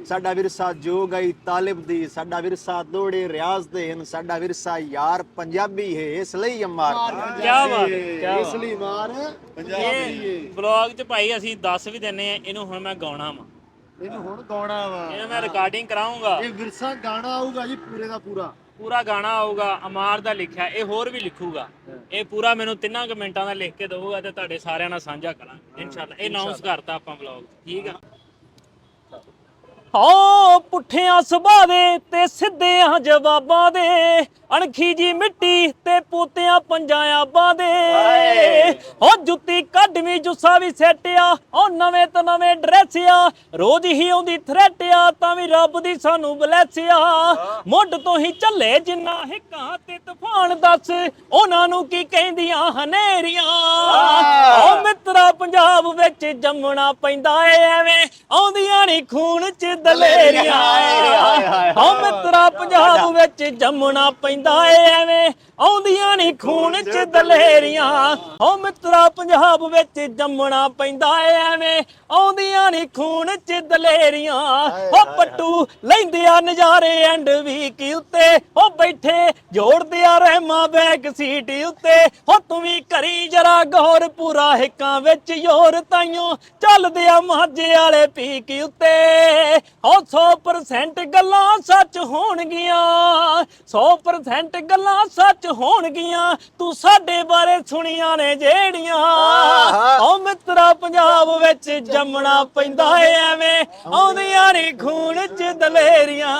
ਸਾਡਾ ਵਿਰਸਾ ਜੋਗ ਆਈ ਤਾਲਿਬ ਦੀ, ਸਾਡਾ ਵਿਰਸਾ ਦੋੜੇ ਰਿਆਜ਼ ਦੇ ਹਨ, ਸਾਡਾ ਵਿਰਸਾ ਯਾਰ ਪੰਜਾਬੀ ਹੈ ਇਸ ਲਈ ਅਮਾਰ। ਕੀ ਬਾਤ ਹੈ, ਇਸ ਲਈ ਮਾਰ ਪੰਜਾਬੀ ਇਹ ਵਲੌਗ 'ਚ ਭਾਈ ਅਸੀਂ ਦੱਸ ਵੀ ਦਿੰਨੇ ਆ, ਇਹਨੂੰ ਹੁਣ ਮੈਂ ਗਾਉਣਾ ਵਾ, ਇਹਨੂੰ ਹੁਣ ਗਾਉਣਾ ਵਾ, ਇਹਨੂੰ ਮੈਂ ਰਿਕਾਰਡਿੰਗ ਕਰਾਉਂਗਾ। ਇਹ ਵਿਰਸਾ ਗਾਣਾ ਆਊਗਾ ਜੀ ਪੂਰੇ ਦਾ ਪੂਰਾ ਗਾਣਾ ਆਊਗਾ, ਅਮਾਰ ਦਾ ਲਿਖਿਆ, ਇਹ ਹੋਰ ਵੀ ਲਿਖੂਗਾ, ਇਹ ਪੂਰਾ ਮੈਨੂੰ 3 ਮਿੰਟਾਂ ਦਾ ਲਿਖ ਕੇ ਦਊਗਾ ਤੇ ਤੁਹਾਡੇ ਸਾਰਿਆਂ ਨਾਲ ਸਾਂਝਾ ਕਰਾਂਗੇ ਇਨਸ਼ਾਅੱਲਾ। ਇਹ ਅਨਾਉਂਸ ਕਰਤਾ ਆਪਾਂ ਵਲੌਗ, ਠੀਕ ਆ। ਹੋ ਪੁੱਠਿਆਂ ਸੁਭਾਅ ਦੇ ਤੇ ਸਿੱਧਿਆਂ ਜਵਾਬਾਂ ਦੇ, ਅਣਖੀ ਜੀ ਮਿੱਟੀ ਤੇ ਪੋਤਿਆਂ ਪੰਜਾਂ ਆਬਾਂ ਦੇ, ਹੋ ਜੁੱਤੀ ਕੱਢਵੀਂ ਜੁੱਸਾ ਵੀ ਸੈਟਿਆ, ਉਹ ਨਵੇਂ ਤੋਂ ਨਵੇਂ ਡਰੈਸ ਆ, ਰੋਜ਼ ਹੀ ਆਉਂਦੀ ਥ੍ਰੈਟ ਆ, ਤਾਂ ਵੀ ਰੱਬ ਦੀ ਸਾਨੂੰ ਬਲੈਸ ਆ, ਮੁੱਢ ਤੋਂ ਹੀ ਚੱਲੇ ਜਿੰਨਾ ਹਿੱਕਾਂ ਤੇ ਤੂਫਾਨ, ਦੱਸ ਉਹਨਾਂ ਨੂੰ ਕੀ ਕਹਿੰਦੀਆਂ ਹਨੇਰੀਆਂ। ਉਹ ਮਿੱਤਰਾ ਪੰਜਾਬ ਵਿੱਚ ਜੰਮਣਾ ਪੈਂਦਾ ਏ ਐਵੇਂ, ਆਉਂਦੀਆਂ ਨੀ ਖੂਨ ਚ ਦਲੇਰੀਆਂ। ਉਹ ਮਿੱਤਰਾ ਪੰਜਾਬ ਵਿੱਚ ਜੰਮਣਾ ਪੈਂਦਾ ਏ ਐਵੇਂ, ਆਉਂਦੀਆਂ ਨੀ ਖੂਨ ਚ ਦਲੇਰੀਆਂ। ਉਹ ਮਿੱਤਰਾ ਪੰਜਾਬ ਵਿੱਚ ਜੰਮਣਾ ਪੈਂਦਾ ਏ ਐਵੇਂ, ਆਉਂਦੀਆਂ ਨੀ ਖੂਨ ਚ ਦਲੇਰੀਆਂ। ਉਹ ਪੱਟੂ ਲੈਂਦੇ ਆ ਨਜ਼ਾਰੇ ਐਂਡ ਵੀਕ ਉੱਤੇ, ਉਹ ਬੈਠੇ ਜੋੜਦੇ ਆ ਰਹਿਮਾ ਬੈਕ ਸੀਟ ਉੱਤੇ। ਉਹ ਤੂੰ ਵੀ ਕਰੀ ਜਰਾ ਗੌਰ, ਪੂਰਾ ਹਿੱਕਾਂ ਵਿੱਚ ਯੋਰ, ਤਾਈਓ ਚੱਲਦੇ ਆ ਮਾਝੇ ਵਾਲੇ ਪੀਕ ਉੱਤੇ। ਉਹ 100% ਗੱਲਾਂ ਸੱਚ ਹੋਣਗੀਆਂ, 100% ਗੱਲਾਂ ਸੱਚ ਹੋਣਗੀਆਂ, ਤੂੰ ਸਾਡੇ ਬਾਰੇ ਸੁਣੀਆਂ ਨੇ ਜਿਹੜੀਆਂ। ਉਹ ਮਿੱਤਰਾ ਪੰਜਾਬ ਵਿੱਚ ਜੰਮਣਾ ਪੈਂਦਾ ਏ ਐਵੇਂ, ਆਉਂਦੀਆਂ ਨੀ ਖੂਨ ਚ ਦਲੇਰੀਆਂ।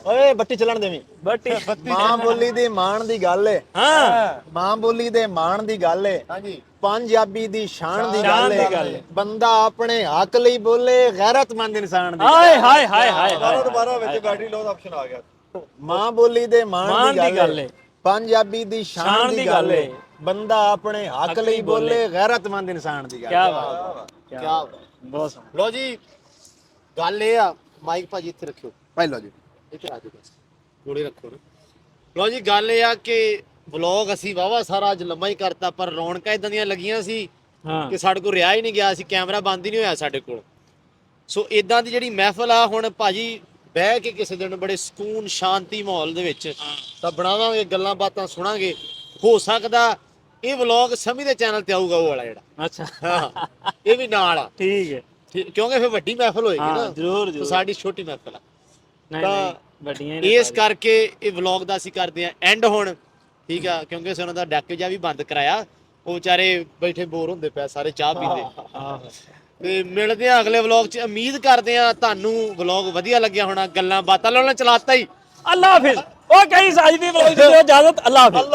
ਓਏ ਬੱਟੀ ਚੱਲਣ ਦੇਵੀਂ, ਬੱਟੀ ਮਾਂ ਬੋਲੀ ਦੇ ਮਾਣ ਦੀ ਗੱਲ ਏ। ਹਾਂ, ਮਾਂ ਬੋਲੀ ਦੇ ਮਾਣ ਦੀ ਗੱਲ ਏ। ਹਾਂਜੀ, ਪੰਜਾਬੀ ਦੀ ਸ਼ਾਨ ਦੀ ਸ਼ਾਨ ਗੱਲ ਦੀ ਗੱਲ ਏ। ਏ। ਬੰਦਾ ਆਪਣੇ ਹੱਕ ਲਈ ਬੋਲੇ, ਗੈਰਤਮੰਦ ਇਨਸਾਨ ਦੀ। ਹਾਏ ਹਾਏ ਹਾਏ ਹਾਏ, ਦੁਬਾਰਾ ਵਿੱਚ ਬੈਟਰੀ ਲੋਡ ਆਪਸ਼ਨ ਆ ਗਿਆ। ਮਾਂ ਬੋਲੀ ਦੇ ਮਾਣ ਦੀ ਗੱਲ ਏ। ਪੰਜਾਬੀ ਦੀ ਸ਼ਾਨ ਦੀ ਗੱਲ ਏ। ਬੰਦਾ ਆਪਣੇ ਹੱਕ ਲਈ ਬੋਲੇ, ਗੈਰਤਮੰਦ ਇਨਸਾਨ ਦੀ ਗੱਲ। ਕੀ ਬਾਤ, ਕੀ ਬਹੁਤ ਸੋਹਣਾ। ਲੋ ਜੀ ਗੱਲ ਇਹ ਆ, ਮਾਈਕ ਭਾਜੀ ਇੱਥੇ ਰੱਖਿਓ, ਭਾਈ ਲੋ ਜੀ, ਇੱਥੇ ਆ ਜਾਓ, ਬਸ ਗੋਲੀ ਰੱਖੋ ਨਾ। ਲੋ ਜੀ ਗੱਲ ਇਹ ਆ ਕਿ ਵਲੌਗ ਅਸੀਂ ਵਾਵਾ ਸਾਰਾ ਅੱਜ ਲੰਮਾ ਹੀ ਕਰਤਾ, ਪਰ ਰੌਣਕਾਂ ਇਦਾਂ ਦੀਆਂ ਲੱਗੀਆਂ ਸੀ ਹਾਂ ਕਿ ਸਾਡੇ ਕੋਲ ਰਿਹਾ ਹੀ ਨਹੀਂ ਗਿਆ ਸੀ, ਕੈਮਰਾ ਬੰਦ ਹੀ ਨਹੀਂ ਹੋਇਆ ਸਾਡੇ ਕੋਲ। ਸੋ ਇਦਾਂ ਦੀ ਜਿਹੜੀ ਮਹਿਫਲ ਆ, ਹੁਣ ਭਾਜੀ ਬਹਿ ਕੇ ਕਿਸੇ ਦਿਨ ਬੜੇ ਸਕੂਨ ਸ਼ਾਂਤੀ ਮਾਹੌਲ ਦੇ ਵਿੱਚ ਤਾਂ ਬਣਾਵਾਂਗੇ, ਗੱਲਾਂ ਬਾਤਾਂ ਸੁਣਾਂਗੇ। ਹੋ ਸਕਦਾ ਇਹ ਵਲੌਗ ਸਮੀ ਦੇ ਚੈਨਲ ਤੇ ਆਊਗਾ, ਉਹ ਵਾਲਾ ਜਿਹੜਾ। ਅੱਛਾ ਹਾਂ ਇਹ ਵੀ ਨਾਲ ਆ, ਠੀਕ ਹੈ, ਕਿਉਂਕਿ ਫਿਰ ਵੱਡੀ ਮਹਿਫਲ ਹੋਏਗੀ ਹਾਂ ਨਾ, ਜ਼ਰੂਰ ਤੇ ਜ਼ਰੂਰ। ਸਾਡੀ ਛੋਟੀ ਮਹਿਫਲ ਆ। ਨਹੀਂ ਤਾਂ ਨਹੀਂ ਵੱਡੀਆਂ ਹੀ ਨੇ ਇਸ ਸਾਰੀਆਂ। ਕਰਕੇ ਇਹ ਵਲੌਗ ਦਾ ਅਸੀਂ ਕਰਦੇ ਆ ਐਂਡ ਹੁਣ, ਠੀਕ ਆ, ਕਿਉਂਕਿ ਅਸੀਂ ਉਹਨਾਂ ਦਾ ਡੈਕ ਜਿਹਾ ਵੀ ਬੰਦ ਕਰਾਇਆ। ਉਹ ਵਿਚਾਰੇ ਬੈਠੇ ਬੋਰ ਹੁੰਦੇ ਪਏ ਸਾਰੇ, ਚਾਹ ਪੀਂਦੇ। ਆਹੋ ਤੇ ਮਿਲਦੇ ਆ ਅਗਲੇ ਵਲੌਗ 'ਚ। ਉਮੀਦ ਕਰਦੇ ਆ ਤੁਹਾਨੂੰ ਵਲੌਗ ਵਧੀਆ ਲੱਗਿਆ ਹੋਣਾ। ਗੱਲਾਂ ਬਾਤਾਂ ਲਾਉਣਾ ਚਲਾਤਾ ਹੀ। ਅੱਲਾ ਹਾਫਿਜ਼। ਉਹ ਕਈ ਸਾਜ ਦੀ ਵਲੌਗ ਦੀ ਇਜਾਜ਼ਤ। ਅੱਲਾ ਹਾਫਿਜ਼।